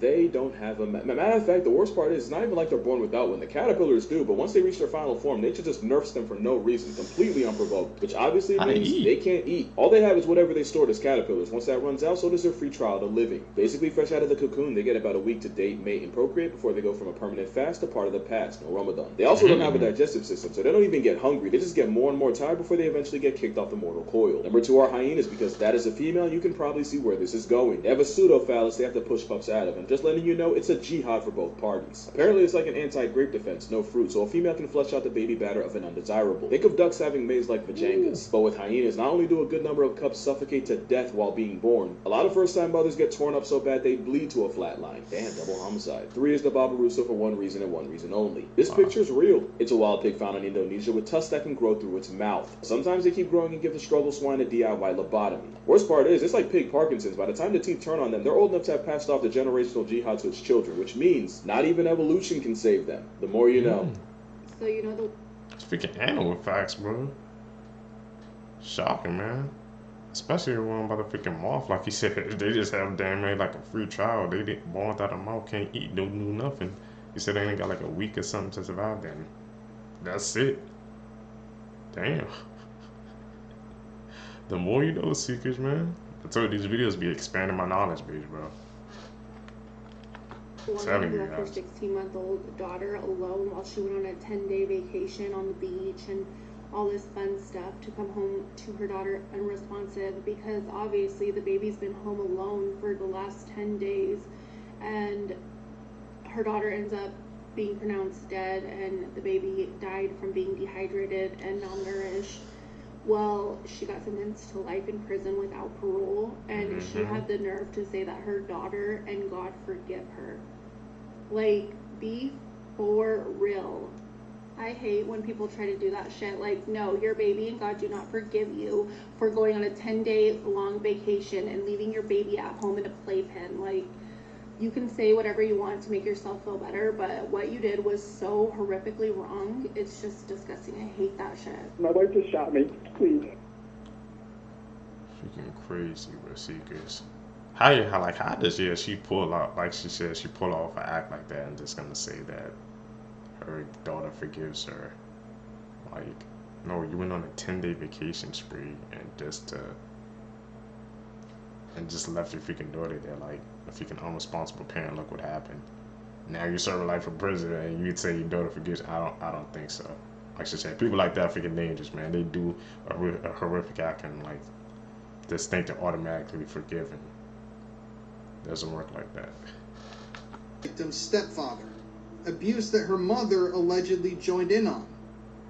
They don't have a mouth. Matter of fact, the worst part is, it's not even like they're born without one. The caterpillars do, but once they reach their final form, nature just nerfs them for no reason, completely unprovoked, which obviously means they can't eat. All they have is whatever they stored as caterpillars. Once that runs out, so does their free trial to living. Basically, fresh out of the cocoon, they get about a week to date, mate, and procreate before they go from a permanent fast to part of the past, no Ramadan. They also don't have a digestive system, so they don't even get hungry. They just get more and more tired before they eventually get kicked off the mortal coil. Number 2 are hyenas, because that is a female. You can probably see where this is going. They have a pseudo-phallus they have to push pups out of, and just letting you know, it's a jihad for both parties. Apparently, it's like an anti-grape defense, no fruit, so a female can flush out the baby batter of an undesirable. Think of ducks having maize like vajangas. But with hyenas, not only do a good number of cubs suffocate to death while being born, a lot of first-time mothers get torn up so bad they bleed to a flat line. Damn, double homicide. 3 is the Barbarossa for one reason and one reason only. This picture is real. It's a wild pig found in Indonesia with tusks that can grow through its mouth. Sometimes they keep growing and give the struggle swine a DIY lobotomy. Worst part is, it's like pig Parkinson's. By the time the teeth turn on them, they're old enough to have passed off the generational jihad to its children, which means not even evolution can save them. The more you know. So you know the freaking animal facts, bro. Shocking, man. Especially the one about the freaking moth, like he said, they just have damn near like a free trial. They didn't born without a mouth, can't eat, don't do nothing. He said they only got like a week or something to survive. Then that's it. Damn. The more you know, Seekers, man. I told you these videos be expanding my knowledge base, bro. Woman who left her 16-month-old daughter alone while she went on a 10-day vacation on the beach and all this fun stuff to come home to her daughter unresponsive, because obviously the baby's been home alone for the last 10 days and her daughter ends up being pronounced dead and the baby died from being dehydrated and malnourished. Well, she got sentenced to life in prison without parole, and she had the nerve to say that her daughter and God forgive her. Like, be for real. I hate when people try to do that shit. Like, no, your baby and God do not forgive you for going on a 10-day long vacation and leaving your baby at home in a playpen. Like, you can say whatever you want to make yourself feel better, but what you did was so horrifically wrong. It's just disgusting. I hate that shit. My wife just shot me. Please. Freaking crazy, bro, Seekers. How does she pull out, like she said, she pull off an act like that and just gonna say that her daughter forgives her? Like, no, you went on a 10-day vacation spree and just left your freaking daughter there. Like, a freaking unresponsible parent, look what happened. Now you're serving life in prison and you'd say your daughter forgives. I don't think so. Like she said, people like that are freaking dangerous, man. They do a horrific act and like just think they're automatically forgiven. Doesn't work like that. Victim's stepfather, abuse that her mother allegedly joined in on.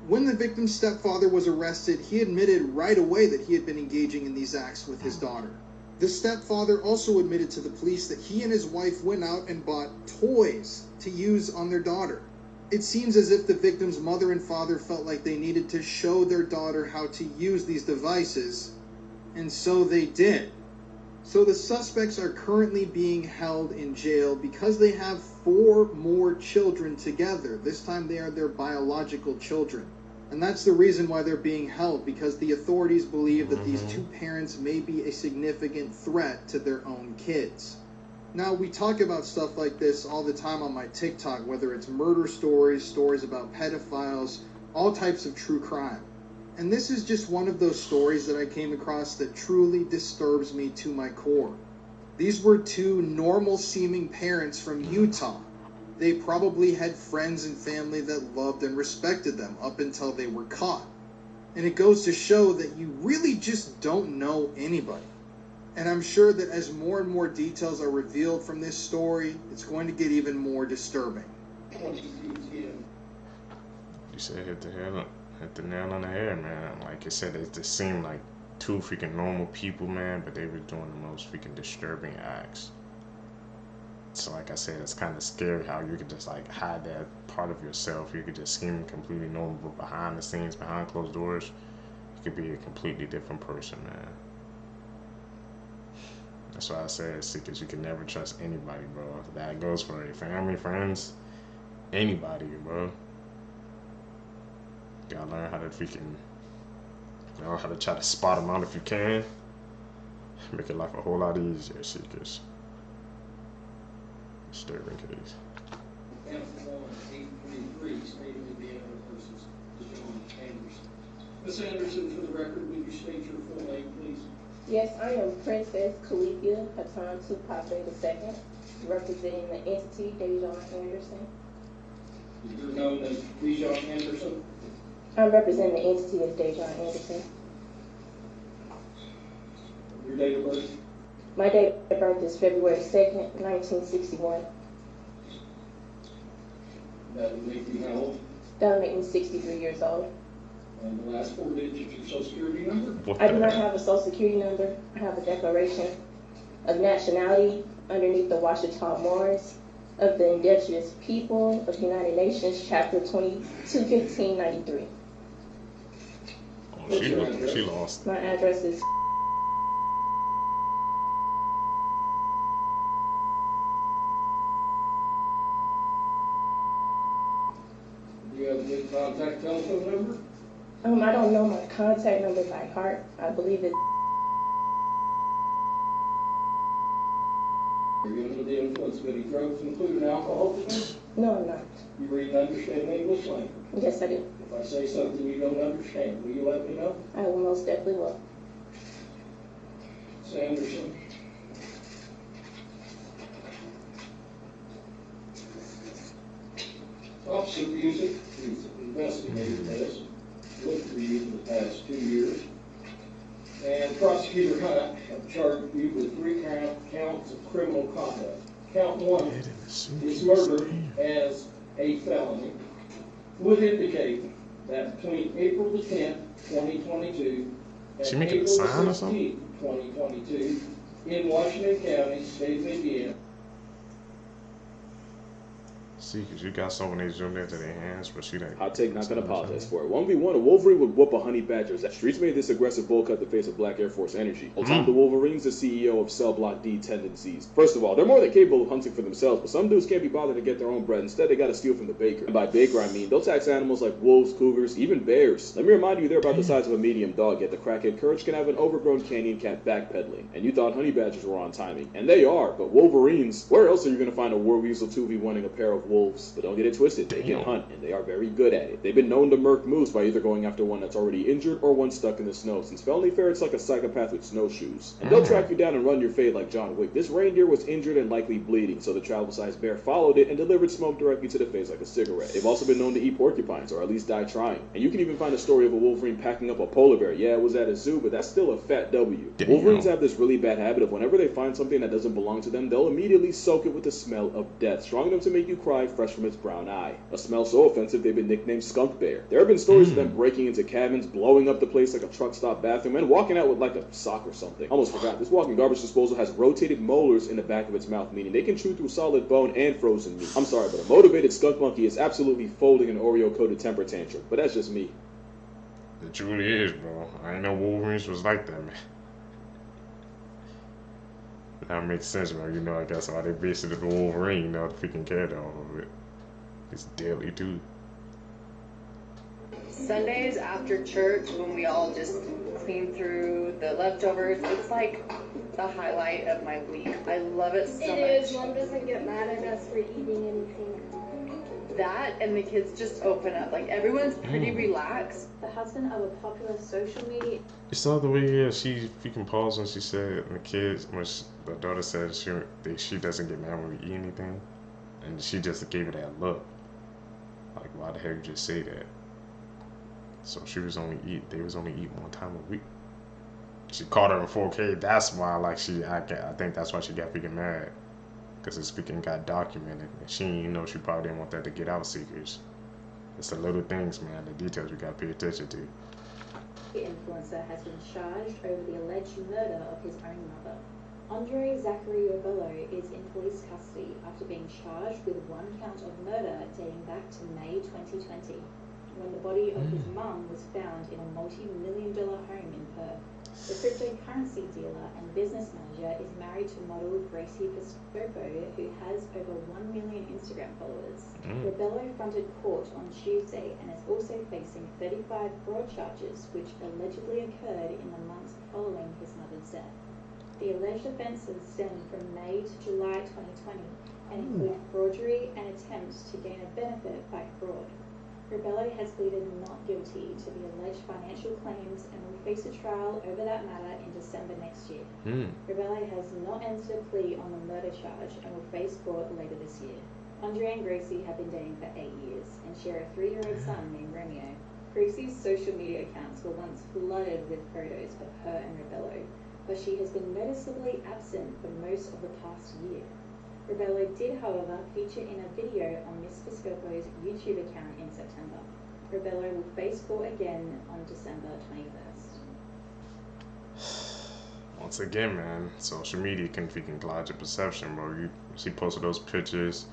When the victim's stepfather was arrested, he admitted right away that he had been engaging in these acts with his daughter. The stepfather also admitted to the police that he and his wife went out and bought toys to use on their daughter. It seems as if the victim's mother and father felt like they needed to show their daughter how to use these devices, and so they did. So the suspects are currently being held in jail because they have 4 more children together. This time they are their biological children. And that's the reason why they're being held, because the authorities believe that these 2 parents may be a significant threat to their own kids. Now, we talk about stuff like this all the time on my TikTok, whether it's murder stories, stories about pedophiles, all types of true crime. And this is just one of those stories that I came across that truly disturbs me to my core. These were two normal-seeming parents from Utah. They probably had friends and family that loved and respected them up until they were caught. And it goes to show that you really just don't know anybody. And I'm sure that as more and more details are revealed from this story, it's going to get even more disturbing. You said hit the nail on the head, man. Like I said, it just seemed like two freaking normal people, man, but they were doing the most freaking disturbing acts. So like I said, it's kind of scary how you could just like hide that part of yourself. You could just seem completely normal, but behind the scenes, behind closed doors, you could be a completely different person, man. That's why I said, Seekers, you can never trust anybody, bro. That goes for your family, friends, anybody, bro. You gotta learn how to freaking, you know, how to try to spot them out if you can. Make your life a whole lot easier, Seekers. Disturbing case. Miss Anderson, for the record, would you state your full name, please? Yes, I am Princess Calethea Hatan Tupape II, representing the entity Dejon Anderson. You're known as Dejon Anderson? I'm representing the entity as Dejon Anderson. Your date of birth? My date of birth is February 2nd, 1961. That would make you how old? That would make me 63 years old. And the last 4 digits of your social security number? I do not have a social security number. I have a declaration of nationality underneath the Washita Morris of the Indigenous People of the United Nations, Chapter 221593. Oh, she lost. My address is Do you have a good contact telephone number? I don't know my contact number by heart. I believe it. Are you under the influence of any drugs, including alcohol, today? No, I'm not. You read and understand English language? Yes, I do. If I say something you don't understand, will you let me know? I will most definitely will. Miss Anderson. Officer Busick, who's investigated this, looked for you for the past 2 years. And Prosecutor Hunt have charged you with 3 counts of criminal conduct. Count 1 is murder as a felony. Would indicate that between April the 10th, 2022, and She making a April the sign or 16th, something? 2022, in Washington County, state of Indiana. See, because you got someone they zoomed into their hands, but she didn't. Hot take, not gonna apologize for it. 1v1, a Wolverine would whoop a honey badger. Streets made this aggressive bull cut the face of Black Air Force energy. Old-time the Wolverine's the CEO of Cell Block D tendencies. First of all, they're more than capable of hunting for themselves, but some dudes can't be bothered to get their own bread. Instead, they gotta steal from the baker. And by baker, I mean they'll tax animals like wolves, cougars, even bears. Let me remind you, they're about the size of a medium dog, yet the crackhead Courage can have an overgrown canyon cat backpedaling. And you thought honey badgers were on timing. And they are, but Wolverines, where else are you gonna find a war weasel 2v1ing a pair of wolves? But don't get it twisted, they can hunt, and they are very good at it. They've been known to murk moose by either going after one that's already injured or one stuck in the snow. Since felony ferret's like a psychopath with snowshoes. And they'll track you down and run your fade like John Wick. This reindeer was injured and likely bleeding, so the travel-sized bear followed it and delivered smoke directly to the face like a cigarette. They've also been known to eat porcupines, or at least die trying. And you can even find a story of a Wolverine packing up a polar bear. Yeah, it was at a zoo, but that's still a fat W. Damn. Wolverines have this really bad habit of whenever they find something that doesn't belong to them, they'll immediately soak it with the smell of death, strong enough to make you cry fresh from its brown eye. A smell so offensive they've been nicknamed Skunk Bear. There have been stories of them breaking into cabins, blowing up the place like a truck stop bathroom, and walking out with like a sock or something. Almost forgot, this walking garbage disposal has rotated molars in the back of its mouth, meaning they can chew through solid bone and frozen meat. I'm sorry, but a motivated skunk monkey is absolutely folding an Oreo-coated temper tantrum, but that's just me. It truly is, bro. I didn't know Wolverines was like that, man. That makes sense, bro. You know, I guess why they based it on Wolverine, you know, the freaking cat all of it. It's deadly, too. Sundays after church, when we all just clean through the leftovers, it's like the highlight of my week. I love it so much. It is. Mom doesn't get mad at us for eating anything. that and the kids just open up. Like, everyone's pretty relaxed. The husband of a popular social media. You saw the way she freaking paused when she said the kids, when the daughter said she doesn't get mad when we eat anything, and she just gave it that look. Like, why the hell you just say that? So they was only eating one time a week. She caught her in 4K. That's why, like, I think that's why she got freaking mad, because this freaking got documented, and she didn't know, she probably didn't want that to get out, seekers. It's the little things, man, the details we gotta pay attention to. The influencer has been charged over the alleged murder of his own mother. Andre Zachary Obello is in police custody after being charged with one count of murder dating back to May 2020, when the body of his mum was found in a multi-million-dollar home in Perth. The cryptocurrency dealer and business manager is married to model Gracie Piscopo, who has over 1 million Instagram followers. Rebello fronted court on Tuesday and is also facing 35 fraud charges, which allegedly occurred in the months following his mother's death. The alleged offences stem from May to July 2020 and include forgery and attempts to gain a benefit by fraud. Rebello has pleaded not guilty to the alleged financial claims and will face a trial over that matter in December next year. Rebello has not entered a plea on the murder charge and will face court later this year. Andre and Gracie have been dating for 8 years and share a 3-year-old son named Romeo. Gracie's social media accounts were once flooded with photos of her and Rebello, but she has been noticeably absent for most of the past year. Rebello did, however, feature in a video on Miss Piscopo's YouTube account in September. Rebello will face court again on December 21st. Once again, man, social media can freaking cloud your perception, bro. She posted those pictures,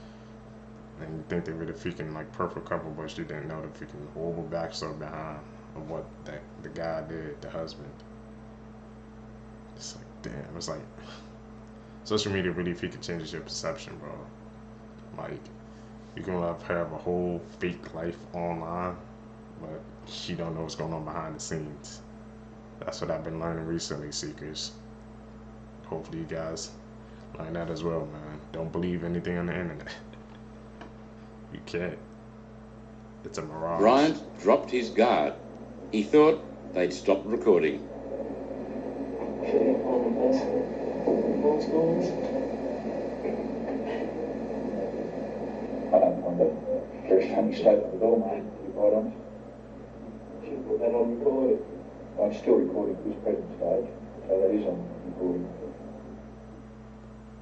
and you think they were the freaking, like, perfect couple, but she didn't know the freaking horrible backstory behind of what the guy did, the husband. It's like, damn, it's like, social media really freaking changes your perception, bro. Like, you can have a whole fake life online, but you don't know what's going on behind the scenes. That's what I've been learning recently, seekers. Hopefully you guys learn that as well, man. Don't believe anything on the internet. You can't. It's a mirage. Bryant dropped his guard. He thought they'd stopped recording. I don't find that very funny statement at all, mate, to be quite honest. Should have put that on record. I'm still recording at this present stage, so that is on recording.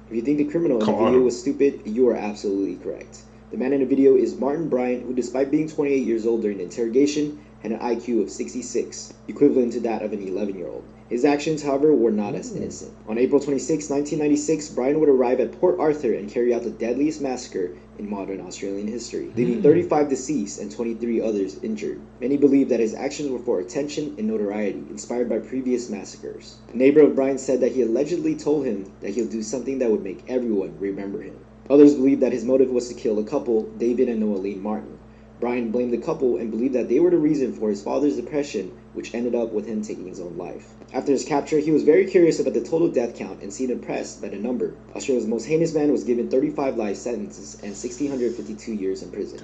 If you think the criminal in the video was stupid, you are absolutely correct. The man in the video is Martin Bryant, who, despite being 28 years old during the interrogation, had an IQ of 66, equivalent to that of an 11-year-old. His actions, however, were not as innocent. On April 26, 1996, Bryant would arrive at Port Arthur and carry out the deadliest massacre in modern Australian history, leaving 35 deceased and 23 others injured. Many believe that his actions were for attention and notoriety, inspired by previous massacres. A neighbor of Bryant said that he allegedly told him that he'll do something that would make everyone remember him. Others believe that his motive was to kill the couple, David and Noeline Martin. Bryant blamed the couple and believed that they were the reason for his father's depression, which ended up with him taking his own life. After his capture, he was very curious about the total death count and seemed impressed by the number. Australia's most heinous man was given 35 life sentences and 1,652 years in prison.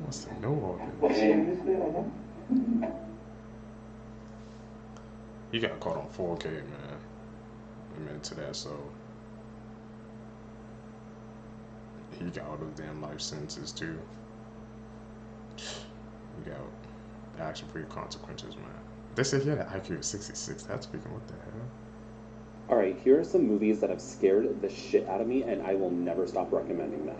What's the no of it? He got caught on 4K, man. I'm into that, so he got all those damn life sentences too. He got action-free consequences, man. They said he had an IQ of 66. That's freaking what the hell? Alright, here are some movies that have scared the shit out of me, and I will never stop recommending them.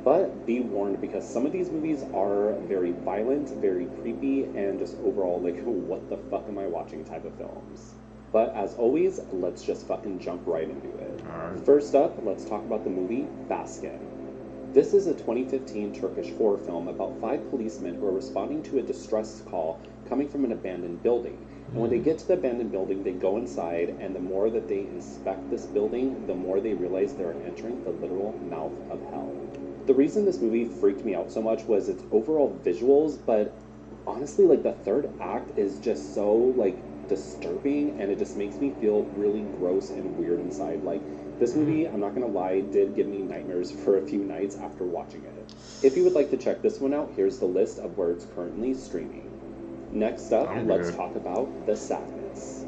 But be warned, because some of these movies are very violent, very creepy, and just overall, like, what the fuck am I watching type of films. But as always, let's just fucking jump right into it. First up, let's talk about the movie Baskin. This is a 2015 Turkish horror film about 5 policemen who are responding to a distress call coming from an abandoned building. And when they get to the abandoned building, they go inside, and the more that they inspect this building, the more they realize they're entering the literal mouth of hell. The reason this movie freaked me out so much was its overall visuals, but honestly, like, the third act is just so, like, disturbing, and it just makes me feel really gross and weird inside. Like, this movie, I'm not gonna lie, did give me nightmares for a few nights after watching it. If you would like to check this one out, here's the list of where it's currently streaming. Next up, let's talk about The Sadness.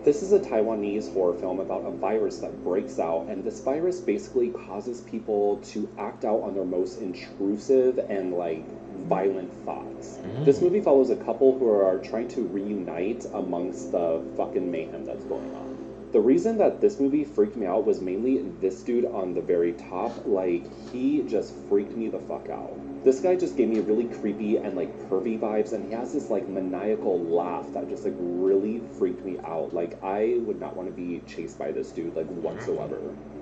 This is a Taiwanese horror film about a virus that breaks out, and this virus basically causes people to act out on their most intrusive and, like, violent thoughts. This movie follows a couple who are trying to reunite amongst the fucking mayhem that's going on. The reason that this movie freaked me out was mainly this dude on the very top. Like, he just freaked me the fuck out. This guy just gave me really creepy and, like, pervy vibes, and he has this, like, maniacal laugh that just, like, really freaked me out. Like, I would not want to be chased by this dude, like, whatsoever.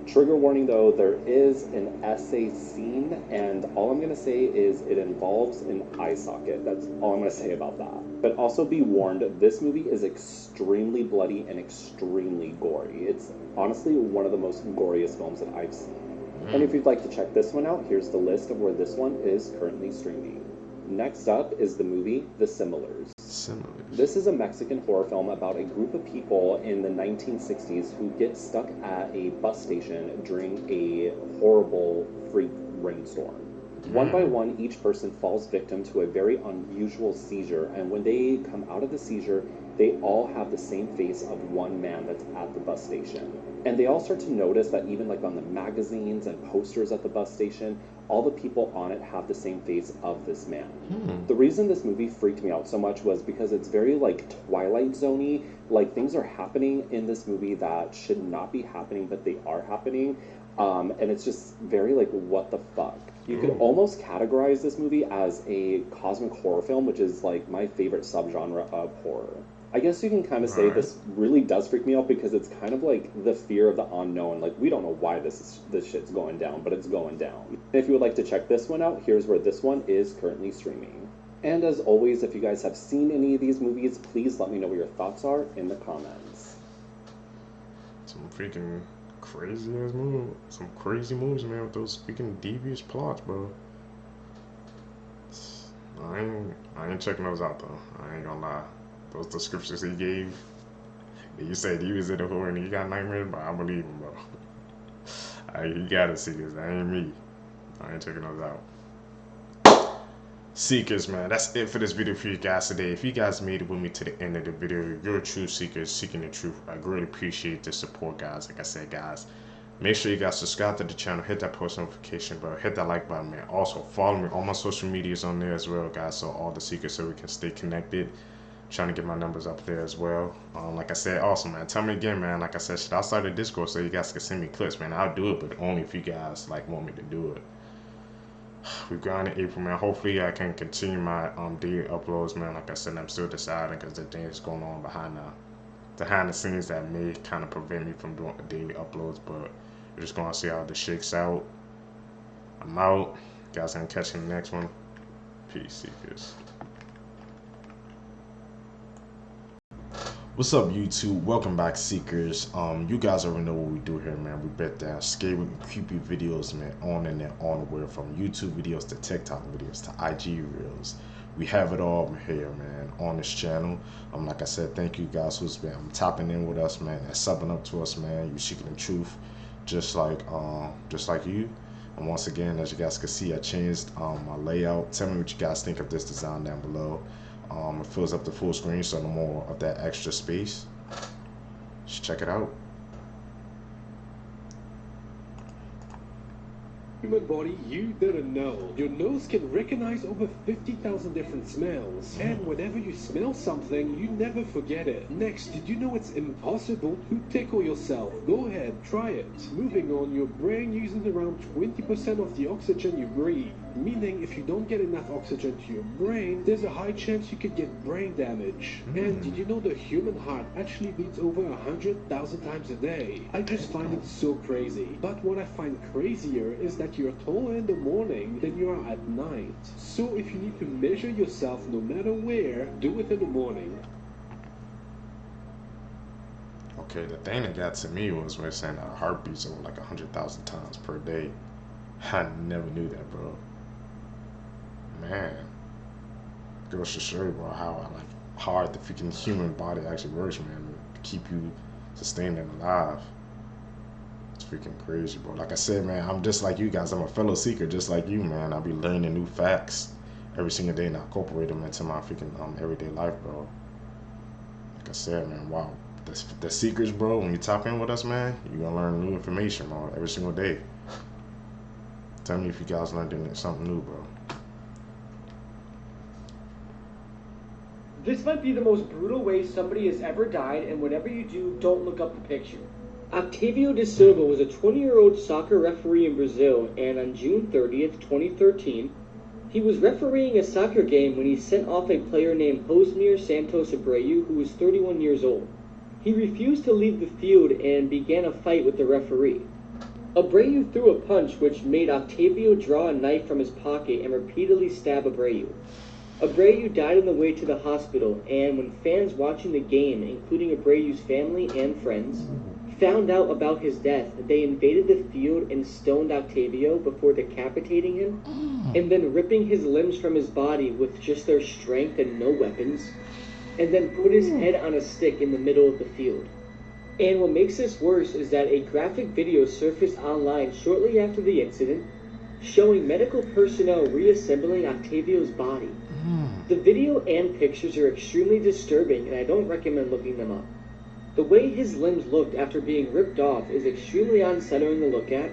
Trigger warning though, there is an essay scene, and all I'm gonna say is it involves an eye socket. That's all I'm gonna say about that. But also be warned, this movie is extremely bloody and extremely gory. It's honestly one of the most goriest films that I've seen. And if you'd like to check this one out, here's the list of where this one is currently streaming. Next up is the movie The Similars. This is a Mexican horror film about a group of people in the 1960s who get stuck at a bus station during a horrible freak rainstorm. One by one, each person falls victim to a very unusual seizure, and when they come out of the seizure, they all have the same face of one man that's at the bus station. And they all start to notice that even like on the magazines and posters at the bus station, all the people on it have the same face of this man. The reason this movie freaked me out so much was because it's very like Twilight Zone-y. Like, things are happening in this movie that should not be happening, but they are happening. And it's just very like, what the fuck? You could almost categorize this movie as a cosmic horror film, which is like my favorite subgenre of horror. I guess you can kind of say this really does freak me out because it's kind of like the fear of the unknown. Like, we don't know why this shit's going down, but it's going down. And if you would like to check this one out, here's where this one is currently streaming. And as always, if you guys have seen any of these movies, please let me know what your thoughts are in the comments. Some freaking crazy ass moves. Some crazy moves, man, with those freaking devious plots, bro. I ain't checking those out though. I ain't gonna lie. Those descriptions he gave. You said you was in a horror and you got nightmares, but I believe him, bro. You gotta see this. That ain't me. I ain't checking those out. Seekers, man, that's it for this video for you guys today. If you guys made it with me to the end of the video, you're a true seeker seeking the truth. I greatly appreciate the support, guys. Like I said, guys, make sure you guys subscribe to the channel, hit that post notification bell, hit that like button, man. Also follow me on my social medias on there as well, guys, so all the seekers, so we can stay connected. Trying to get my numbers up there as well. Like I said, also, man, tell me again, man. Like I said, should I start a Discord so you guys can send me clips, man? I'll do it, but only if you guys like want me to do it. We've gone in April, man. Hopefully I can continue my daily uploads, man. Like I said, I'm still deciding because the things going on behind the scenes that may kind of prevent me from doing daily uploads, but we're just gonna see how this shakes out. I'm out. You guys gonna catch you in the next one. Peace, seekers. What's up, YouTube? Welcome back, seekers. You guys already know what we do here, man. We bet down scary and creepy videos, man, on and on the way, from YouTube videos to TikTok videos to IG reels. We have it all here, man, on this channel. Like I said, thank you guys who's been tapping in with us, man, and subbing up to us, man. You seeking the truth, just like you. And once again, as you guys can see, I changed my layout. Tell me what you guys think of this design down below. It fills up the full screen, so no more of that extra space. Just check it out. Human body you didn't know. Your nose can recognize over 50,000 different smells. And whenever you smell something, you never forget it. Next, did you know it's impossible to tickle yourself? Go ahead, try it. Moving on, your brain uses around 20% of the oxygen you breathe. Meaning, if you don't get enough oxygen to your brain, there's a high chance you could get brain damage. And did you know the human heart actually beats over 100,000 times a day? I just find it so crazy. But what I find crazier is that you're taller in the morning than you are at night. So if you need to measure yourself no matter where, do it in the morning. Okay, the thing that got to me was when saying our heart beats over like 100,000 times per day. I never knew that, bro. Man, goes to show you, bro, how like hard the freaking human body actually works, man, to keep you sustained and alive. It's freaking crazy, bro. Like I said, man, I'm just like you guys. I'm a fellow seeker, just like you, man. I'll be learning new facts every single day, and I incorporate them into my freaking everyday life, bro. Like I said, man, wow. The secrets, bro, when you tap in with us, man, you're gonna learn new information, bro, every single day. Tell me if you guys learned something new, bro. This might be the most brutal way somebody has ever died, and whatever you do, don't look up the picture. Octavio de Silva was a 20-year-old soccer referee in Brazil, and on June 30th, 2013, he was refereeing a soccer game when he sent off a player named Josmir Santos Abreu, who was 31 years old. He refused to leave the field and began a fight with the referee. Abreu threw a punch which made Octavio draw a knife from his pocket and repeatedly stab Abreu. Abreu died on the way to the hospital, and when fans watching the game, including Abreu's family and friends, found out about his death, they invaded the field and stoned Octavio before decapitating him, and then ripping his limbs from his body with just their strength and no weapons, and then put his head on a stick in the middle of the field. And what makes this worse is that a graphic video surfaced online shortly after the incident, showing medical personnel reassembling Octavio's body. The video and pictures are extremely disturbing, and I don't recommend looking them up. The way his limbs looked after being ripped off is extremely unsettling to look at,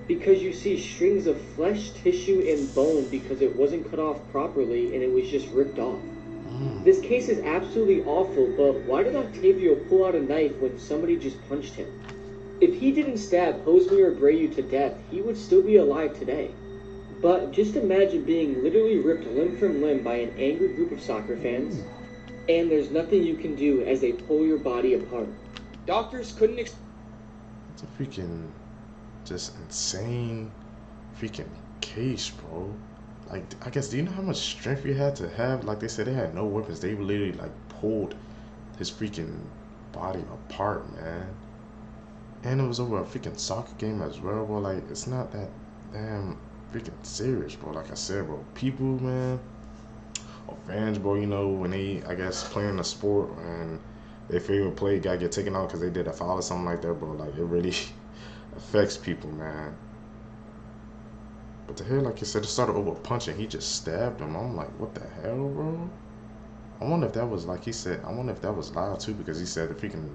because you see strings of flesh, tissue, and bone because it wasn't cut off properly and it was just ripped off. This case is absolutely awful, but why did Octavio pull out a knife when somebody just punched him? If he didn't stab Josmir Abreu to death, he would still be alive today. But just imagine being literally ripped limb from limb by an angry group of soccer fans, and there's nothing you can do as they pull your body apart. Doctors couldn't It's a freaking just insane freaking case, bro. Like, I guess, do you know how much strength you had to have? Like they said, they had no weapons. They literally like pulled his freaking body apart, man. And it was over a freaking soccer game as well, bro. Like, it's not that damn freaking serious, bro. Like I said, bro, people, man, or fans, bro, you know, when they, I guess, playing a sport and their favorite play gotta get taken out because they did a foul or something like that, bro, like, it really affects people, man. But to hear, like you said, it started over punching, he just stabbed him. I'm like, what the hell, bro? I wonder if that was, like he said, I wonder if that was live too, because he said the freaking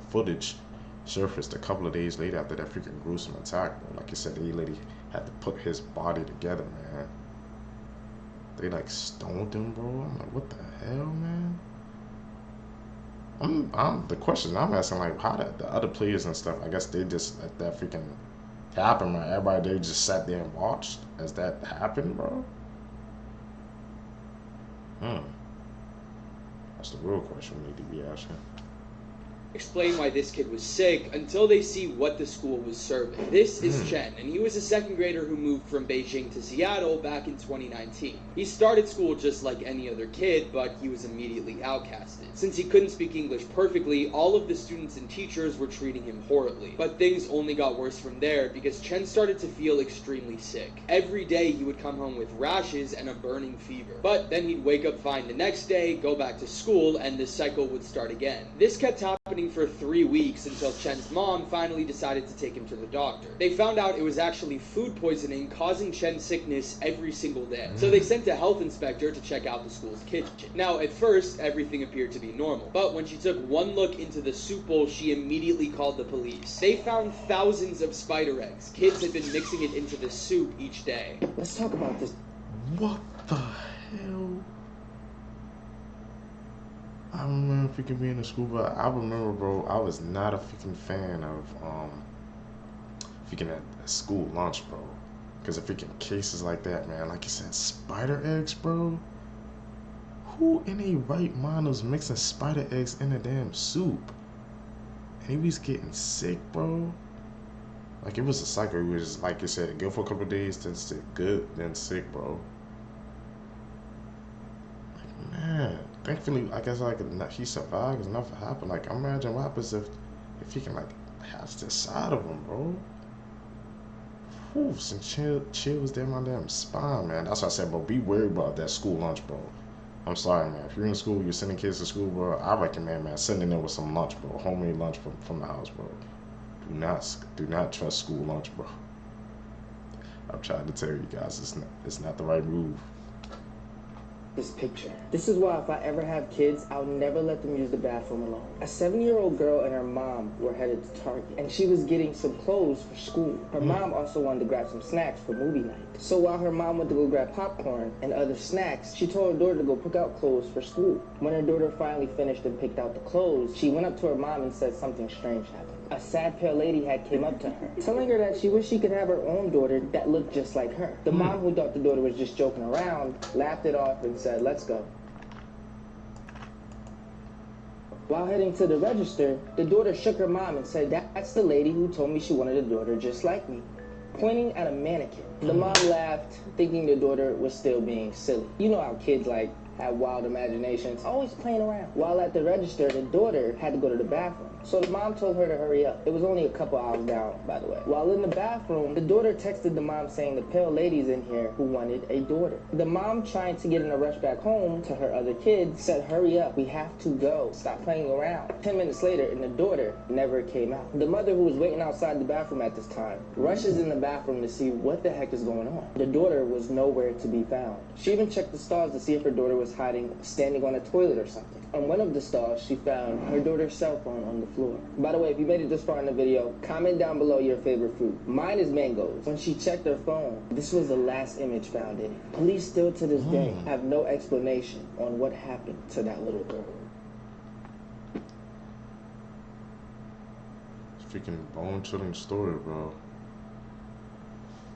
footage surfaced a couple of days later after that freaking gruesome attack, bro. Like you said, the lady had to put his body together, man. They like stoned him, bro. I'm like, what the hell, man? The question I'm asking, like, how did the other players and stuff, I guess they just let that freaking happen, man. Everybody, they just sat there and watched as that happened, bro. That's the real question we need to be asking. Explain why this kid was sick until they see what the school was serving. This is Chen, and he was a second grader who moved from Beijing to Seattle back in 2019. He started school just like any other kid, but he was immediately outcasted. Since he couldn't speak English perfectly, all of the students and teachers were treating him horribly. But things only got worse from there because Chen started to feel extremely sick. Every day he would come home with rashes and a burning fever. But then he'd wake up fine the next day, go back to school, and the cycle would start again. This kept happening for 3 weeks until Chen's mom finally decided to take him to the doctor. They found out it was actually food poisoning causing Chen sickness every single day. So they sent a health inspector to check out the school's kitchen. Now, at first, everything appeared to be normal. But when she took one look into the soup bowl, she immediately called the police. They found thousands of spider eggs. Kids had been mixing it into the soup each day. Let's talk about this. What the hell? I remember freaking being in school, but I remember, bro, I was not a freaking fan of freaking at school lunch, bro. Because of freaking cases like that, man. Like you said, spider eggs, bro. Who in a right mind was mixing spider eggs in a damn soup? And he was getting sick, bro. Like, it was a cycle. It was, like you said, good for a couple of days, then sick, good, then sick, bro. Like, man. Thankfully, I guess like he survived because nothing happened. Like, imagine what happens if he can like have this side of him, bro. Whew, some chills down my damn spine, man. That's why I said, bro, be worried about that school lunch, bro. I'm sorry, man. If you're in school, you're sending kids to school, bro, I recommend, man, sending them with some lunch, bro. Homemade lunch from the house, bro. Do not trust school lunch, bro. I'm trying to tell you guys, it's not the right move. This picture. This is why if I ever have kids, I'll never let them use the bathroom alone. A 7-year-old girl and her mom were headed to Target, and she was getting some clothes for school. Her mom also wanted to grab some snacks for movie night. So while her mom went to go grab popcorn and other snacks, she told her daughter to go pick out clothes for school. When her daughter finally finished and picked out the clothes, she went up to her mom and said something strange happened. A sad pale lady had came up to her, telling her that she wished she could have her own daughter that looked just like her. The mom, who thought the daughter was just joking around, laughed it off and said, "Let's go." While heading to the register, the daughter shook her mom and said, "That's the lady who told me she wanted a daughter just like me," pointing at a mannequin. The mom laughed, thinking the daughter was still being silly. You know how kids have wild imaginations, always playing around. While at the register, the daughter had to go to the bathroom, so the mom told her to hurry up. It was only a couple hours down, by the way. While in the bathroom, the daughter texted the mom saying the pale lady's in here who wanted a daughter. The mom, trying to get in a rush back home to her other kids, said, "Hurry up, we have to go. Stop playing around." 10 minutes later, and the daughter never came out. The mother, who was waiting outside the bathroom at this time, rushes in the bathroom to see what the heck is going on. The daughter was nowhere to be found. She even checked the stalls to see if her daughter was hiding, standing on a toilet or something. On one of the stalls, she found her daughter's cell phone on the floor. By the way, if you made it this far in the video, comment down below your favorite fruit. Mine is mangoes. When she checked her phone, this was the last image found in it. Police still to this day have no explanation on what happened to that little girl. Freaking bone-chilling story, bro.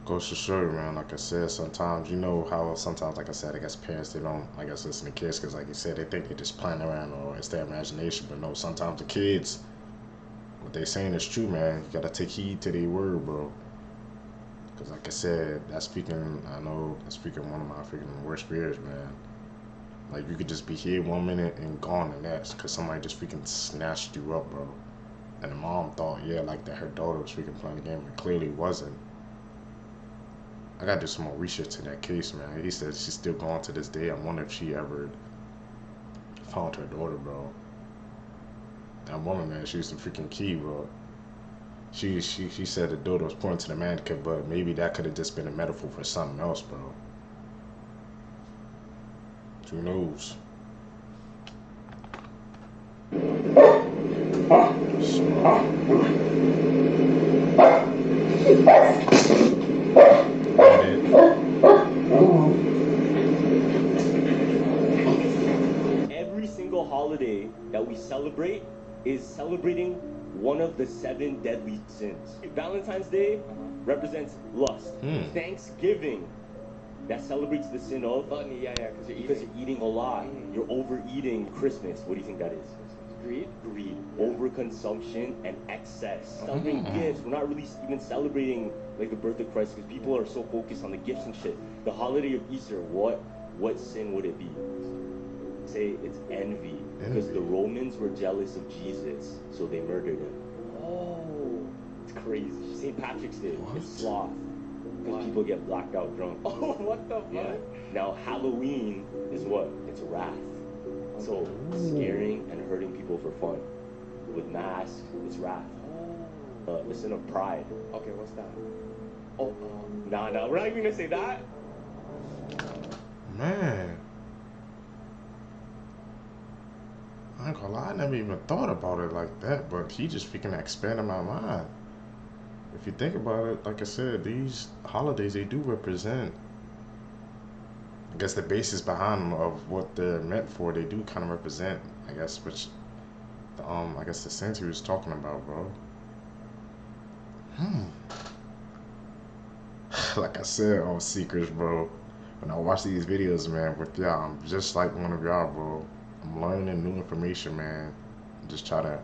Goes to show you, man, like I said, sometimes, you know how sometimes, like I said, I guess parents, they don't, I guess, listen to kids, because like you said, they think they're just playing around or it's their imagination, but no, sometimes the kids, what they saying is true, man. You gotta take heed to their word, bro. Because like I said, that's speaking one of my freaking worst fears, man. Like, you could just be here 1 minute and gone the next, because somebody just freaking snatched you up, bro. And the mom thought, yeah, like that her daughter was freaking playing the game, but clearly wasn't. I gotta do some more research to that case, man. He said she's still gone to this day. I wonder if she ever found her daughter, bro. That woman, man, she was the freaking key, bro. She said the daughter was pointing to the mannequin, but maybe that could have just been a metaphor for something else, bro. Who knows? Every single holiday that we celebrate is celebrating one of the 7 deadly sins. Valentine's Day represents lust. Thanksgiving, that celebrates the sin of gluttony, because you're eating a lot. You're overeating. Christmas, what do you think that is? Greed. Overconsumption and excess. Celebrating gifts. We're not really even celebrating like the birth of Christ, because people are so focused on the gifts and shit. The holiday of Easter, what sin would it be? Say it's envy. Because the Romans were jealous of Jesus, so they murdered him. Oh, it's crazy. St. Patrick's Day, it's sloth. Because people get blacked out drunk. Oh, what the fuck? Yeah. Now Halloween is what? It's wrath. So scaring and hurting people for fun. With masks, it's wrath. The sin of pride. Okay, what's that? Oh, nah, we're not even gonna say that. Man, I ain't gonna lie, I never even thought about it like that, but he just freaking expanded my mind. If you think about it, like I said, these holidays, they do represent, I guess, the basis behind them of what they're meant for. They do kind of represent, I guess, which, I guess the sense he was talking about, bro. Like I said, all secrets, bro. When I watch these videos, man, with y'all, I'm just like one of y'all, bro. I'm learning new information, man. Just try to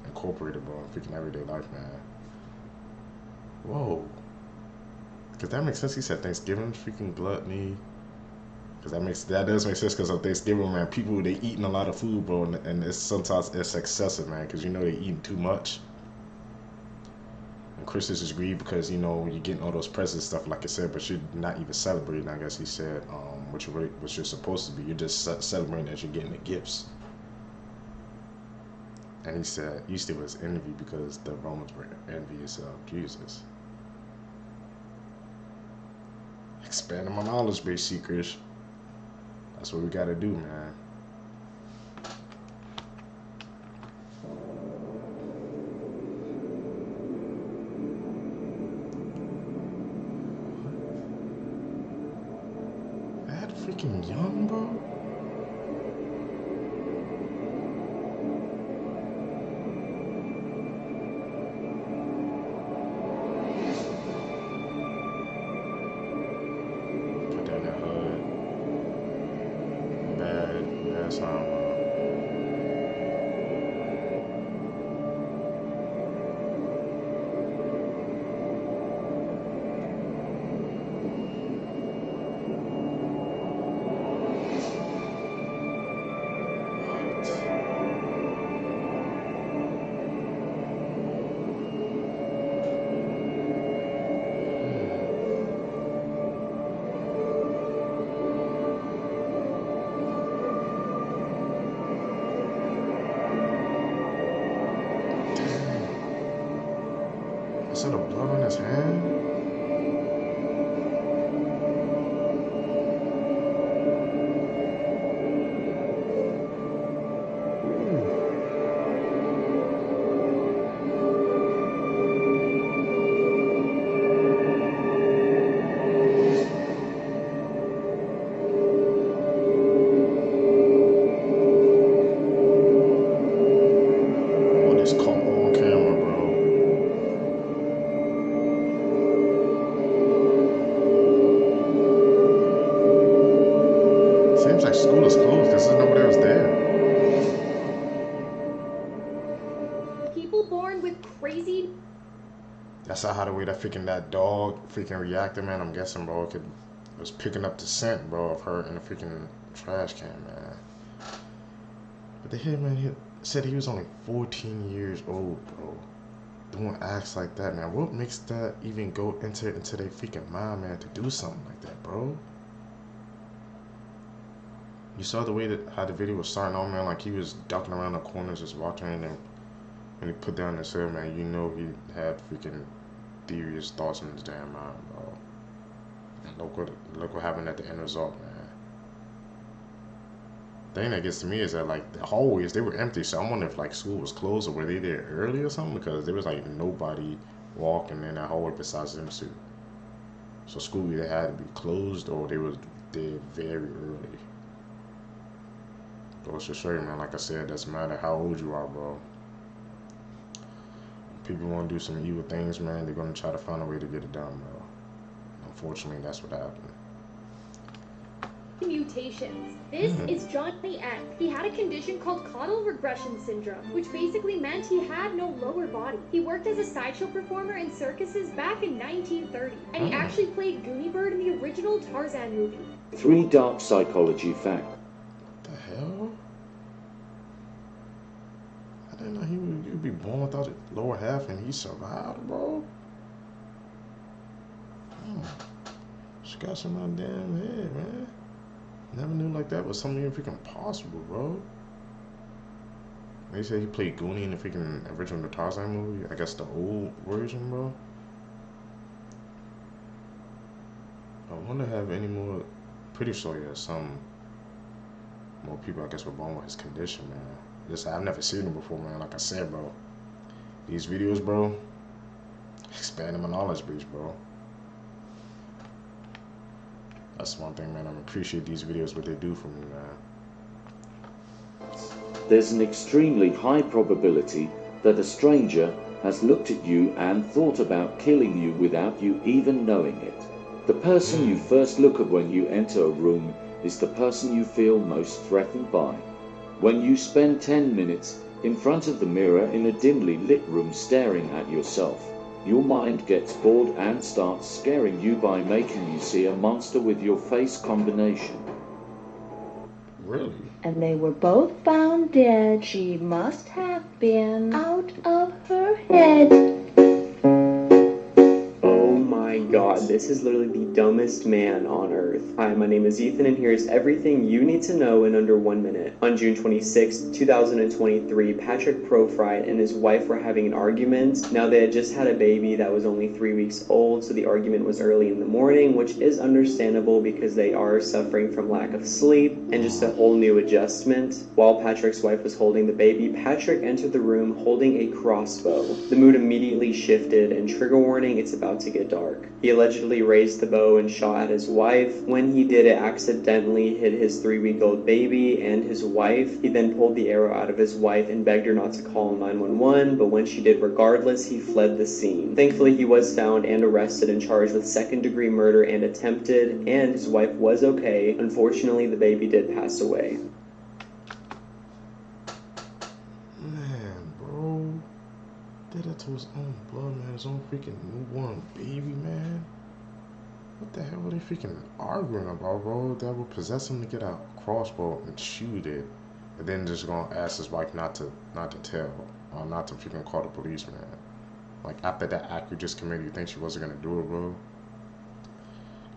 incorporate it, bro, in freaking everyday life, man. Whoa. Because that makes sense. He said Thanksgiving, freaking gluttony. Because that does make sense, because on Thanksgiving, man, people, they eating a lot of food, bro, and sometimes it's excessive, man, because you know they eating too much. Christmas is greedy because, you know, you're getting all those presents stuff, like I said, but you're not even celebrating, I guess he said, what you're supposed to be. You're just celebrating that you're getting the gifts. And he said Easter was envy because the Romans were envious of Jesus. Expanding my knowledge base, seekers. That's what we gotta do, man. That freaking young, bro. Is that a blood on his hand? That's how the way that that dog reacted, man. I'm guessing, bro, it was picking up the scent, bro, of her in the freaking trash can, man. But the head man, he said he was only 14 years old, bro. Doing acts like that, man. What makes that even go into their freaking mind, man, to do something like that, bro? You saw the way how the video was starting on, man, like he was ducking around the corners just watching, and then when he put down his head, man, you know he had freaking serious thoughts in his damn mind, bro. And look what happened at the end result, man. The thing that gets to me is that, like, the hallways, they were empty, so I wonder if, like, school was closed or were they there early or something, because there was, like, nobody walking in that hallway besides them two. So school either had to be closed or they were there very early. But it's just show you, man, like I said, doesn't matter how old you are, bro. People want to do some evil things, man, they're going to try to find a way to get it done, bro. Unfortunately, that's what happened. Mutations. This is Johnny X. He had a condition called caudal regression syndrome, which basically meant he had no lower body. He worked as a sideshow performer in circuses back in 1930, and he actually played Goonie Bird in the original Tarzan movie. 3 dark psychology facts. What the hell? I didn't know you'd be born without the lower half and he survived, bro. She got some on damn head, man. Never knew like that was something even freaking possible, bro. They said he played Goonie in the freaking original Tarzan movie. I guess the old version, bro. I wonder have any more. Pretty sure there's some more people, I guess, were born with his condition, man. Just, I've never seen them before, man. Like I said, bro, these videos, bro, expanding my knowledge base, bro. That's one thing, man. I appreciate these videos, what they do for me, man. There's an extremely high probability that a stranger has looked at you and thought about killing you without you even knowing it. The person you first look at when you enter a room is the person you feel most threatened by. When you spend 10 minutes in front of the mirror in a dimly lit room staring at yourself, your mind gets bored and starts scaring you by making you see a monster with your face combination. Really? And they were both found dead. She must have been out of her head. this is literally the dumbest man on earth. Hi, my name is Ethan, and here's everything you need to know in under 1 minute. On June 26, 2023, Patrick Profright and his wife were having an argument. Now, they had just had a baby that was only 3 weeks old, so the argument was early in the morning, which is understandable because they are suffering from lack of sleep and just a whole new adjustment. While Patrick's wife was holding the baby, Patrick entered the room holding a crossbow. The mood immediately shifted, and trigger warning, it's about to get dark. He allegedly raised the bow and shot at his wife. When he did, it accidentally hit his 3-week-old baby and his wife. He then pulled the arrow out of his wife and begged her not to call 911, but when she did regardless, he fled the scene. Thankfully, he was found and arrested and charged with second-degree murder and attempted, and his wife was okay. Unfortunately, the baby did pass away. Man, bro. Did that to his own blood, man. His own freaking newborn baby, man. What the hell were they freaking arguing about, bro? That would possess him to get a crossbow and shoot it, and then just gonna ask his wife not to tell, or not to freaking call the police, man. Like, after that act you just committed, you think she wasn't gonna do it, bro?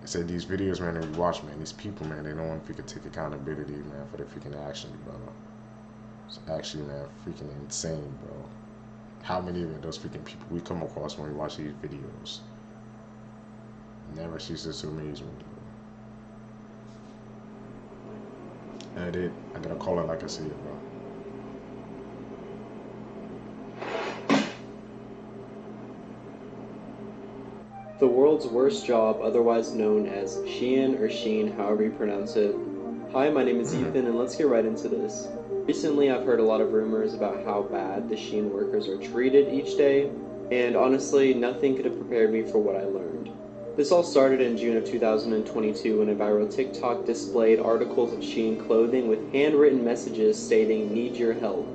I said these videos, man, that we watch, man, these people, man, they don't want to freaking take accountability, man, for their freaking actions, brother. It's actually, man, freaking insane, bro. How many of those freaking people we come across when we watch these videos? Never ceases to amaze me, bro. Edit. I gotta call it like I see it, bro. The world's worst job, otherwise known as Shein or Sheen, however you pronounce it. Hi, my name is Ethan, and let's get right into this. Recently, I've heard a lot of rumors about how bad the Shein workers are treated each day, and honestly, nothing could have prepared me for what I learned. This all started in June of 2022 when a viral TikTok displayed articles of Shein clothing with handwritten messages stating, "Need your help."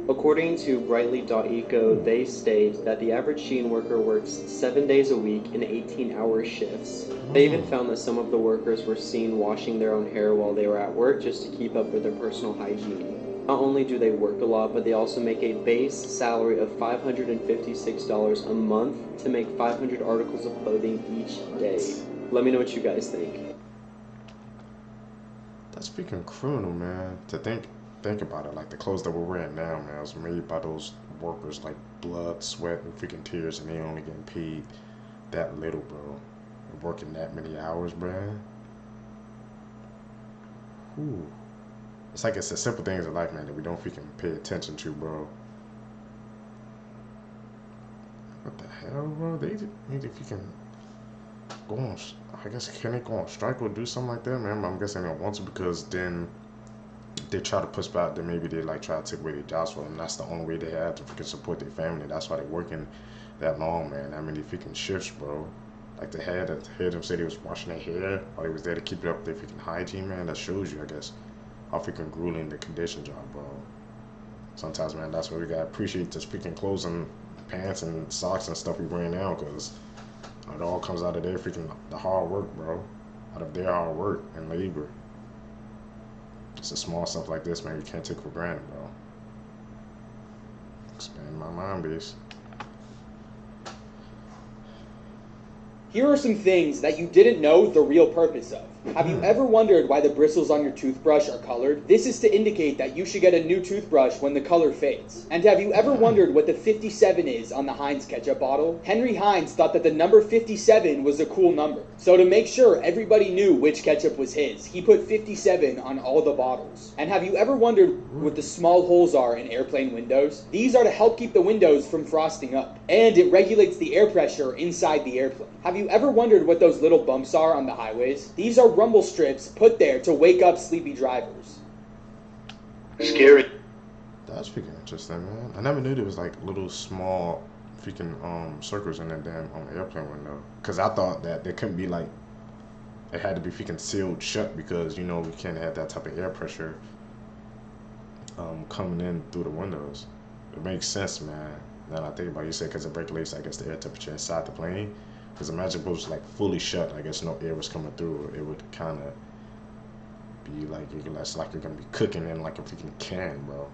According to brightly.eco, they state that the average Shein worker works 7 days a week in 18-hour shifts. They even found that some of the workers were seen washing their own hair while they were at work just to keep up with their personal hygiene. Not only do they work a lot, but they also make a base salary of $556 a month to make 500 articles of clothing each day. Let me know what you guys think. That's freaking criminal, man. To think about it, like the clothes that we're wearing now, man, was made by those workers, like blood, sweat, and freaking tears, and they only getting paid that little, bro. And working that many hours, bro. Ooh. It's like it's the simple things in life, man, that we don't freaking pay attention to, bro. What the hell, bro? They need to freaking go on. I guess, can they go on strike or do something like that, man? I'm guessing they don't want to, because then they try to push back, then maybe they like try to take away their jobs for them. That's the only way they have to freaking support their family. That's why they're working that long, man. That many freaking shifts, bro. Like to hear them say they was washing their hair while they was there to keep it up their freaking hygiene, man. That shows you, I guess, how freaking grueling the conditions are, bro. Sometimes, man, that's why we gotta appreciate the freaking clothes and pants and socks and stuff we wear now, because it all comes out of their freaking the hard work, bro. Out of their hard work and labor. It's the small stuff like this, man, you can't take for granted, bro. Expand my mind base. Here are some things that you didn't know the real purpose of. Have you ever wondered why the bristles on your toothbrush are colored? This is to indicate that you should get a new toothbrush when the color fades. And have you ever wondered what the 57 is on the Heinz ketchup bottle? Henry Heinz thought that the number 57 was a cool number. So to make sure everybody knew which ketchup was his, he put 57 on all the bottles. And have you ever wondered what the small holes are in airplane windows? These are to help keep the windows from frosting up. And it regulates the air pressure inside the airplane. Have you ever wondered what those little bumps are on the highways? These are rumble strips put there to wake up sleepy drivers. Scary. That's freaking interesting, man. I never knew there was like little small freaking circles in that damn airplane window. Cause I thought that there couldn't be like, it had to be freaking sealed shut, because you know we can't have that type of air pressure coming in through the windows. It makes sense, man. Now that I think about it, you said because it regulates, I guess, the air temperature inside the plane. Because imagine if it was like fully shut, I guess no air was coming through, it would kind of be like, it's like you're going to be cooking in like a freaking can, bro.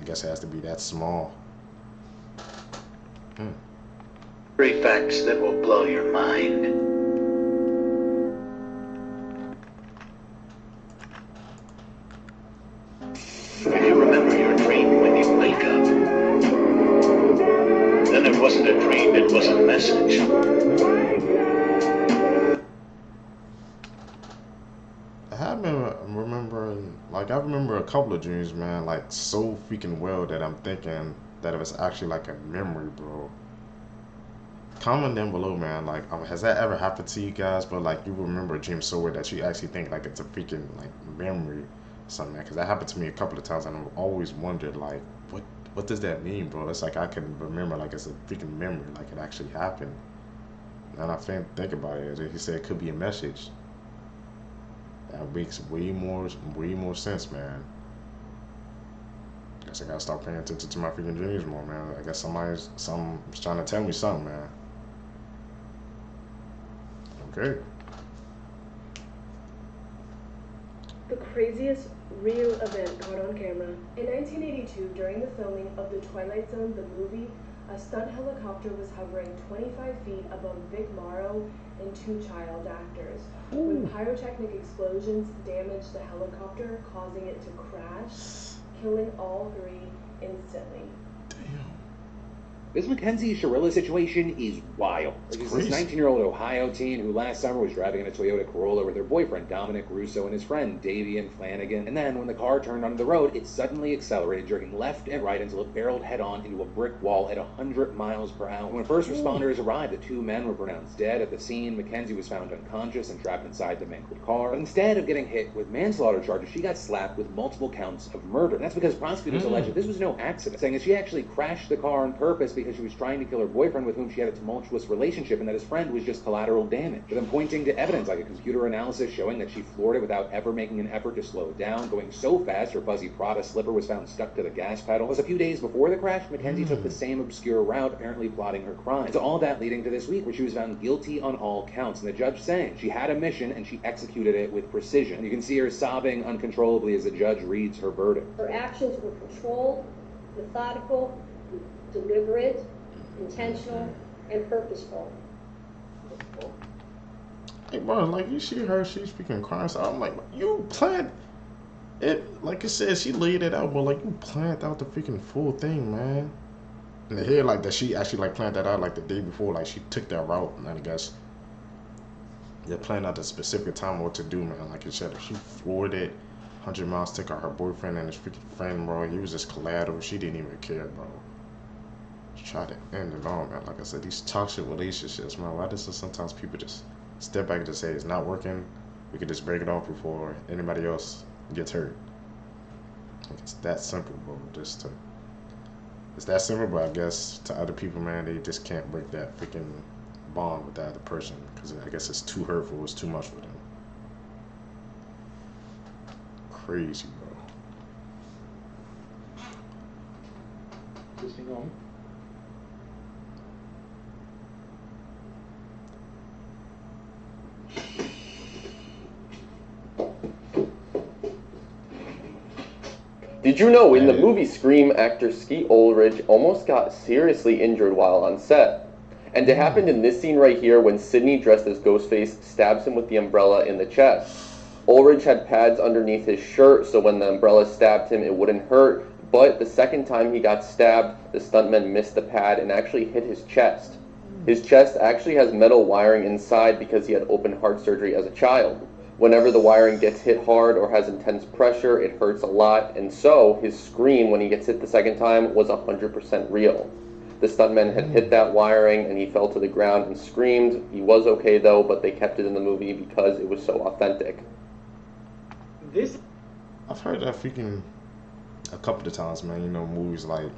I guess it has to be that small. Three facts that will blow your mind. Can you remember your dream when you wake up? Then it wasn't a dream, it was a message. I remember a couple of dreams, man, like so freaking well that I'm thinking that it was actually like a memory, bro. Comment down below, man, like has that ever happened to you guys? But like you remember a dream so well that you actually think like it's a freaking like memory or something, man. Because that happened to me a couple of times, and I've always wondered like what does that mean, bro? It's like I can remember like it's a freaking memory, like it actually happened. And I think about it. He said it could be a message. That makes way more sense, man. Guess I gotta start paying attention to my freaking dreams more, man. I guess somebody's trying to tell me something, man. Okay. The craziest real event caught on camera. In 1982, during the filming of The Twilight Zone, the movie, a stunt helicopter was hovering 25 feet above Vic Morrow and two child actors. When pyrotechnic explosions damaged the helicopter, causing it to crash, killing all three instantly. This Mackenzie Shirilla situation is wild. There's this 19-year-old Ohio teen who last summer was driving in a Toyota Corolla with her boyfriend Dominic Russo and his friend Davian Flanagan. And then when the car turned onto the road, it suddenly accelerated, jerking left and right until it barreled head-on into a brick wall at 100 miles per hour. When first responders arrived, the two men were pronounced dead. At the scene, Mackenzie was found unconscious and trapped inside the mangled car. But instead of getting hit with manslaughter charges, she got slapped with multiple counts of murder. And that's because prosecutors alleged this was no accident, saying that she actually crashed the car on purpose because she was trying to kill her boyfriend with whom she had a tumultuous relationship, and that his friend was just collateral damage. But then pointing to evidence like a computer analysis showing that she floored it without ever making an effort to slow it down, going so fast her fuzzy Prada slipper was found stuck to the gas pedal. Plus, a few days before the crash, Mackenzie took the same obscure route, apparently plotting her crime. So all that leading to this week, where she was found guilty on all counts, and the judge saying she had a mission and she executed it with precision. And you can see her sobbing uncontrollably as the judge reads her verdict. Her actions were controlled, methodical, deliberate, intentional, and purposeful. Hey, bro, like you see her, she's freaking crying. So I'm like, you planned it, like it says, she laid it out, but like you planned out the freaking full thing, man. And to hear like that she actually like planned that out like the day before, like she took that route, and I guess they planned out the specific time what to do, man. Like you said, if she floored it 100 miles, took out her boyfriend and his freaking friend, bro. He was just collateral. She didn't even care, bro. Try to end it all, man. Like I said, these toxic relationships, man. Why does sometimes people just step back and just say it's not working? We could just break it off before anybody else gets hurt. Like, it's that simple, bro. It's that simple, but I guess to other people, man, they just can't break that freaking bond with the other person because I guess it's too hurtful. It's too much for them. Crazy, bro. This thing on? Did you know in the movie Scream, actor Skeet Ulrich almost got seriously injured while on set? And it happened in this scene right here when Sidney, dressed as Ghostface, stabs him with the umbrella in the chest. Ulrich had pads underneath his shirt, so when the umbrella stabbed him, it wouldn't hurt. But the second time he got stabbed, the stuntman missed the pad and actually hit his chest. His chest actually has metal wiring inside because he had open heart surgery as a child. Whenever the wiring gets hit hard or has intense pressure, it hurts a lot, and so his scream when he gets hit the second time was 100% real. The stuntman had hit that wiring and he fell to the ground and screamed. He was okay though, but they kept it in the movie because it was so authentic. I've heard that freaking a couple of times, man. You know, movies like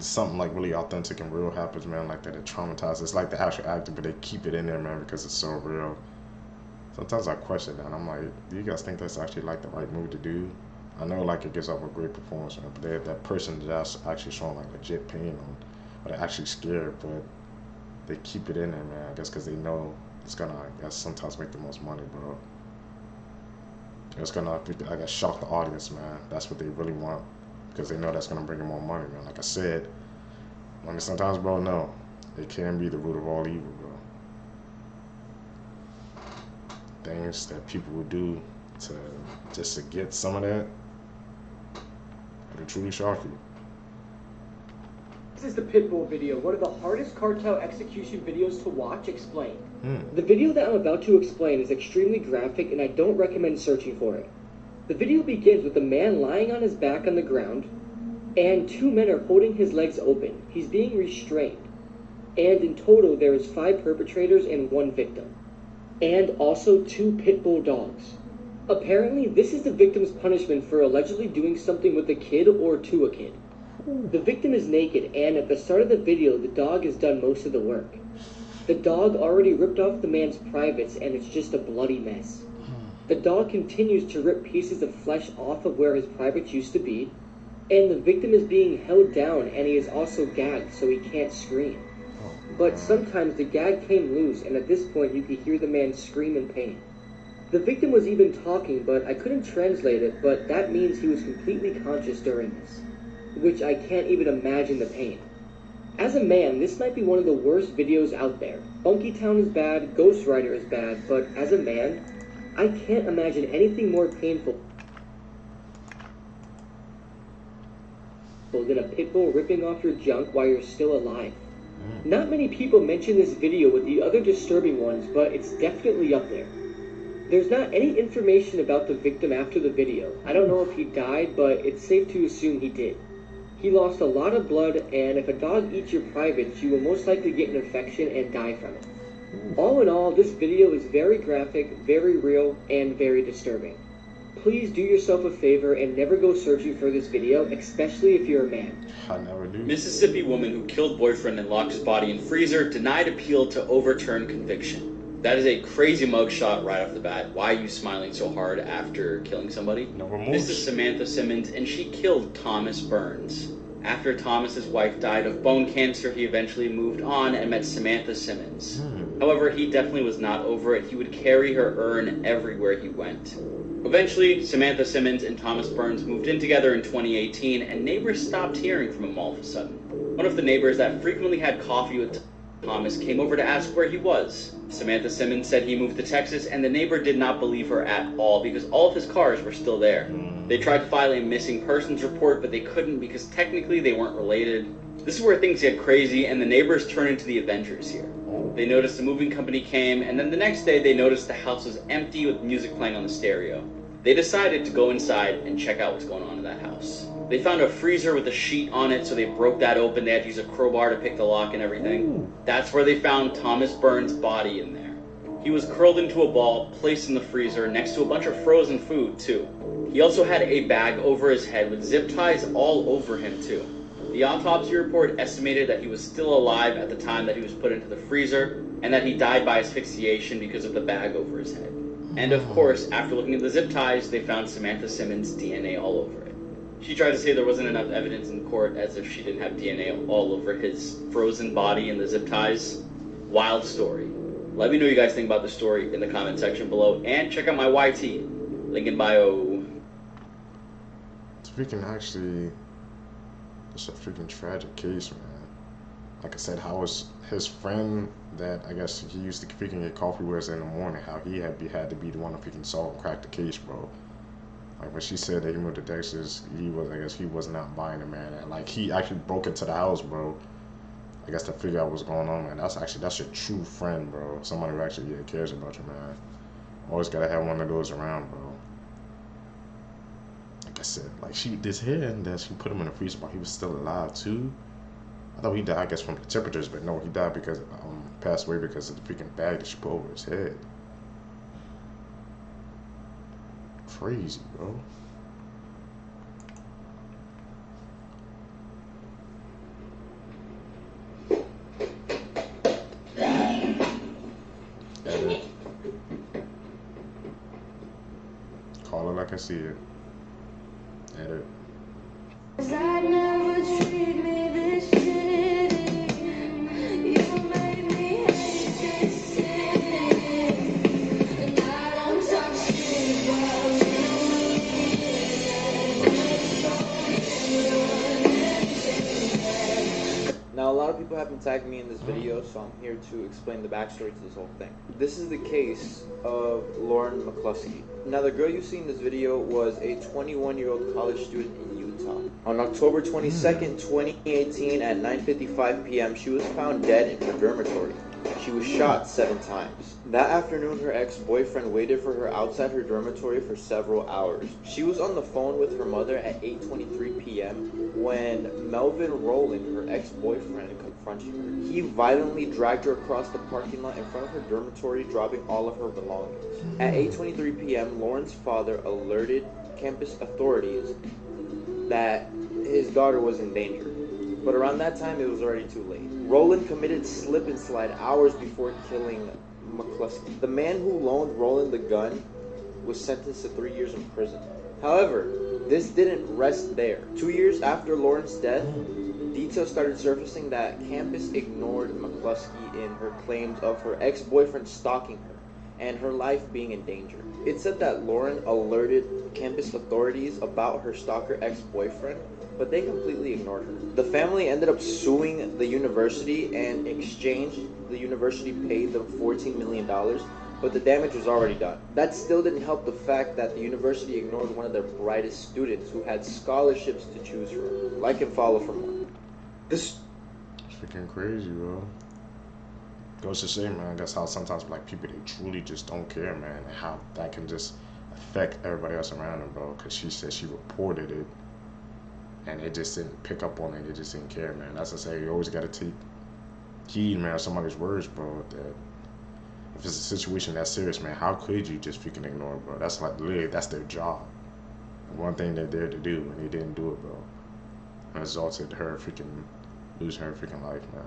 something like really authentic and real happens, man, like that it traumatizes. It's like the actual actor, but they keep it in there, man, because it's so real. Sometimes I question that. I'm like, do you guys think that's actually like the right move to do? I know like it gives up a great performance, man, but that person that's actually showing like legit pain or they're actually scared, but they keep it in there, man. I guess because they know it's gonna, I guess, sometimes make the most money, bro. It's gonna, I guess, shock the audience, man. That's what they really want because they know that's gonna bring in more money, man. Like I said, I mean, sometimes, bro, no. It can be the root of all evil, bro. Things that people would do to just to get some of that, it'll truly shock you. This is the Pitbull video, one of the hardest cartel execution videos to watch explained. The video that I'm about to explain is extremely graphic and I don't recommend searching for it. The video begins with a man lying on his back on the ground and two men are holding his legs open. He's being restrained. And in total there is 5 perpetrators and 1 victim. And also 2 pit bull dogs. Apparently this is the victim's punishment for allegedly doing something with a kid or to a kid. The victim is naked, and at the start of the video, the dog has done most of the work. The dog already ripped off the man's privates, and it's just a bloody mess. The dog continues to rip pieces of flesh off of where his privates used to be, and the victim is being held down, and he is also gagged so he can't scream. But sometimes the gag came loose, and at this point you could hear the man scream in pain. The victim was even talking, but I couldn't translate it, but that means he was completely conscious during this. Which I can't even imagine the pain. As a man, this might be one of the worst videos out there. Funky Town is bad, Ghost Rider is bad, but as a man, I can't imagine anything more painful than a pit bull ripping off your junk while you're still alive. Not many people mention this video with the other disturbing ones, but it's definitely up there. There's not any information about the victim after the video. I don't know if he died, but it's safe to assume he did. He lost a lot of blood, and if a dog eats your privates, you will most likely get an infection and die from it. All in all, this video is very graphic, very real, and very disturbing. Please do yourself a favor and never go searching for this video, especially if you're a man. I never do. Mississippi woman who killed boyfriend and locked his body in freezer denied appeal to overturn conviction. That is a crazy mugshot right off the bat. Why are you smiling so hard after killing somebody? No remorse. This is Samantha Simmons, and she killed Thomas Burns. After Thomas's wife died of bone cancer, he eventually moved on and met Samantha Simmons. However, he definitely was not over it. He would carry her urn everywhere he went. Eventually, Samantha Simmons and Thomas Burns moved in together in 2018, and neighbors stopped hearing from him all of a sudden. One of the neighbors that frequently had coffee with Thomas came over to ask where he was. Samantha Simmons said he moved to Texas, and the neighbor did not believe her at all because all of his cars were still there. They tried to file a missing persons report, but they couldn't because technically they weren't related. This is where things get crazy, and the neighbors turn into the Avengers here. They noticed the moving company came, and then the next day they noticed the house was empty with music playing on the stereo. They decided to go inside and check out what's going on in that house. They found a freezer with a sheet on it, so they broke that open. They had to use a crowbar to pick the lock and everything. That's where they found Thomas Burns' body in there. He was curled into a ball, placed in the freezer, next to a bunch of frozen food, too. He also had a bag over his head with zip ties all over him, too. The autopsy report estimated that he was still alive at the time that he was put into the freezer, and that he died by asphyxiation because of the bag over his head. And of course, after looking at the zip ties, they found Samantha Simmons' DNA all over it. She tried to say there wasn't enough evidence in court, as if she didn't have DNA all over his frozen body and the zip ties. Wild story. Let me know what you guys think about the story in the comment section below, and check out my YT, link in bio. It's freaking actually, it's a freaking tragic case, man. Like I said, how was his friend that I guess he used to freaking get coffee with in the morning, how he had to be the one to freaking solve and crack the case, bro. Like when she said that he moved to Texas, I guess he was not buying it, man. And like he actually broke into the house, bro. I guess to figure out what's going on, man. That's your true friend, bro. Somebody who actually cares about you, man. Always gotta have one of those around, bro. Like I said, like she put him in the freezer while he was still alive too. I thought he died, I guess, from the temperatures, but no, he died because passed away because of the freaking bag that she put over his head. Crazy, bro. Edit. Call it like I see it. Edit. Now, a lot of people have been tagging me in this this video, so I'm here to explain the backstory to this whole thing. This is the case of Lauren McCluskey. Now, the girl you see in this video was a 21-year-old college student in Utah. On October 22nd, 2018 at 9:55 p.m., she was found dead in her dormitory. She was shot 7 times. That afternoon, her ex-boyfriend waited for her outside her dormitory for several hours. She was on the phone with her mother at 8:23 p.m. when Melvin Rowland, her ex-boyfriend, confronted her. He violently dragged her across the parking lot in front of her dormitory, dropping all of her belongings. At 8:23 p.m., Lauren's father alerted campus authorities that his daughter was in danger. But around that time, it was already too late. Rowland committed slip and slide hours before killing McCluskey. The man who loaned Rowland the gun was sentenced to 3 years in prison. However, this didn't rest there. 2 years after Lauren's death, details started surfacing that campus ignored McCluskey in her claims of her ex-boyfriend stalking her and her life being in danger. It said that Lauren alerted campus authorities about her stalker ex-boyfriend, but they completely ignored her. The family ended up suing the university, and in exchange, the university paid them $14 million, but the damage was already done. That still didn't help the fact that the university ignored one of their brightest students who had scholarships to choose from. Like and follow for more. It's freaking crazy, bro. Goes to say, man, that's how sometimes black people, they truly just don't care, man, and how that can just affect everybody else around them, bro, because she said she reported it, and they just didn't pick up on it. They just didn't care, man. That's to say, you always got to take heed, man, of somebody's words, bro. That if it's a situation that serious, man, how could you just freaking ignore it, bro? That's like, literally, that's their job. One thing they're there to do, and they didn't do it, bro. And resulted her freaking losing her freaking life, man.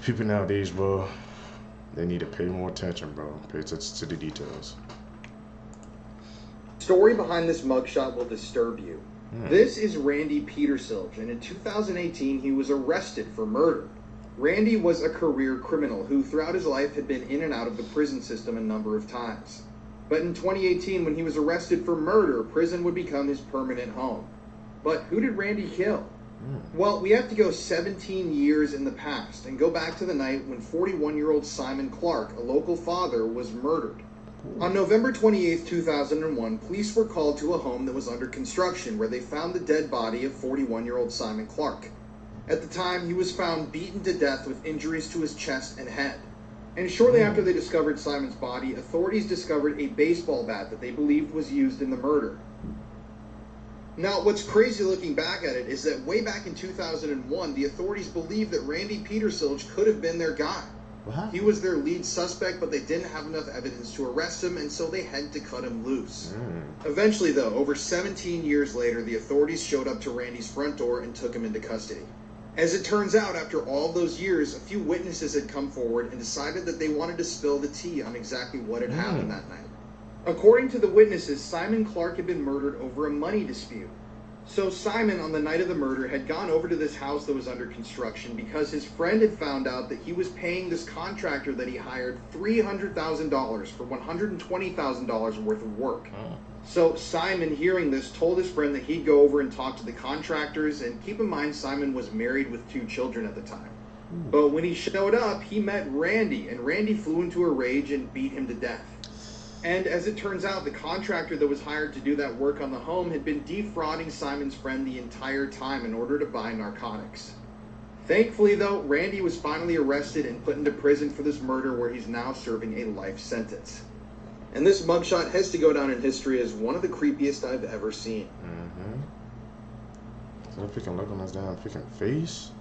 People nowadays, bro, they need to pay more attention, bro. Pay attention to the details. Story behind this mugshot will disturb you. This is Randy Petersilge, and in 2018 he was arrested for murder. Randy was a career criminal who throughout his life had been in and out of the prison system a number of times. But in 2018, when he was arrested for murder, prison would become his permanent home. But who did Randy kill? Well, we have to go 17 years in the past and go back to the night when 41-year-old Simon Clark, a local father, was murdered. On November 28, 2001, police were called to a home that was under construction where they found the dead body of 41-year-old Simon Clark. At the time, he was found beaten to death with injuries to his chest and head. And shortly after they discovered Simon's body, authorities discovered a baseball bat that they believed was used in the murder. Now, what's crazy looking back at it is that way back in 2001, the authorities believed that Randy Petersilge could have been their guy. What? He was their lead suspect, but they didn't have enough evidence to arrest him, and so they had to cut him loose. Eventually, though, over 17 years later, the authorities showed up to Randy's front door and took him into custody. As it turns out, after all those years, a few witnesses had come forward and decided that they wanted to spill the tea on exactly what had happened that night. According to the witnesses, Simon Clark had been murdered over a money dispute. So Simon, on the night of the murder, had gone over to this house that was under construction because his friend had found out that he was paying this contractor that he hired $300,000 for $120,000 worth of work. So Simon, hearing this, told his friend that he'd go over and talk to the contractors, and keep in mind Simon was married with 2 children at the time. But when he showed up, he met Randy, and Randy flew into a rage and beat him to death. And as it turns out, the contractor that was hired to do that work on the home had been defrauding Simon's friend the entire time in order to buy narcotics. Thankfully, though, Randy was finally arrested and put into prison for this murder, where he's now serving a life sentence. And this mugshot has to go down in history as one of the creepiest I've ever seen. So if you can look on his damn freaking face.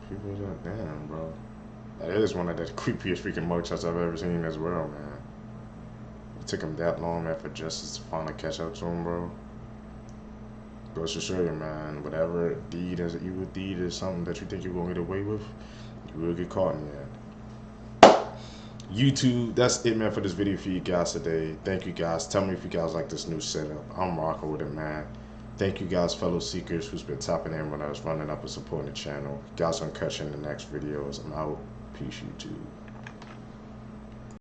People are like, damn, bro. That is one of the creepiest freaking mugshots I've ever seen as well, man. It took him that long, man, for justice to finally catch up to him, bro. Goes to show you, man, whatever deed is an evil deed is something that you think you're going to get away with, you will get caught in the end. YouTube, that's it, man, for this video for you guys today. Thank you, guys. Tell me if you guys like this new setup. I'm rocking with it, man. Thank you, guys, fellow seekers who's been tapping in when I was running up and supporting the channel. You guys, I'm catching the next videos. I'm out. Peace, YouTube.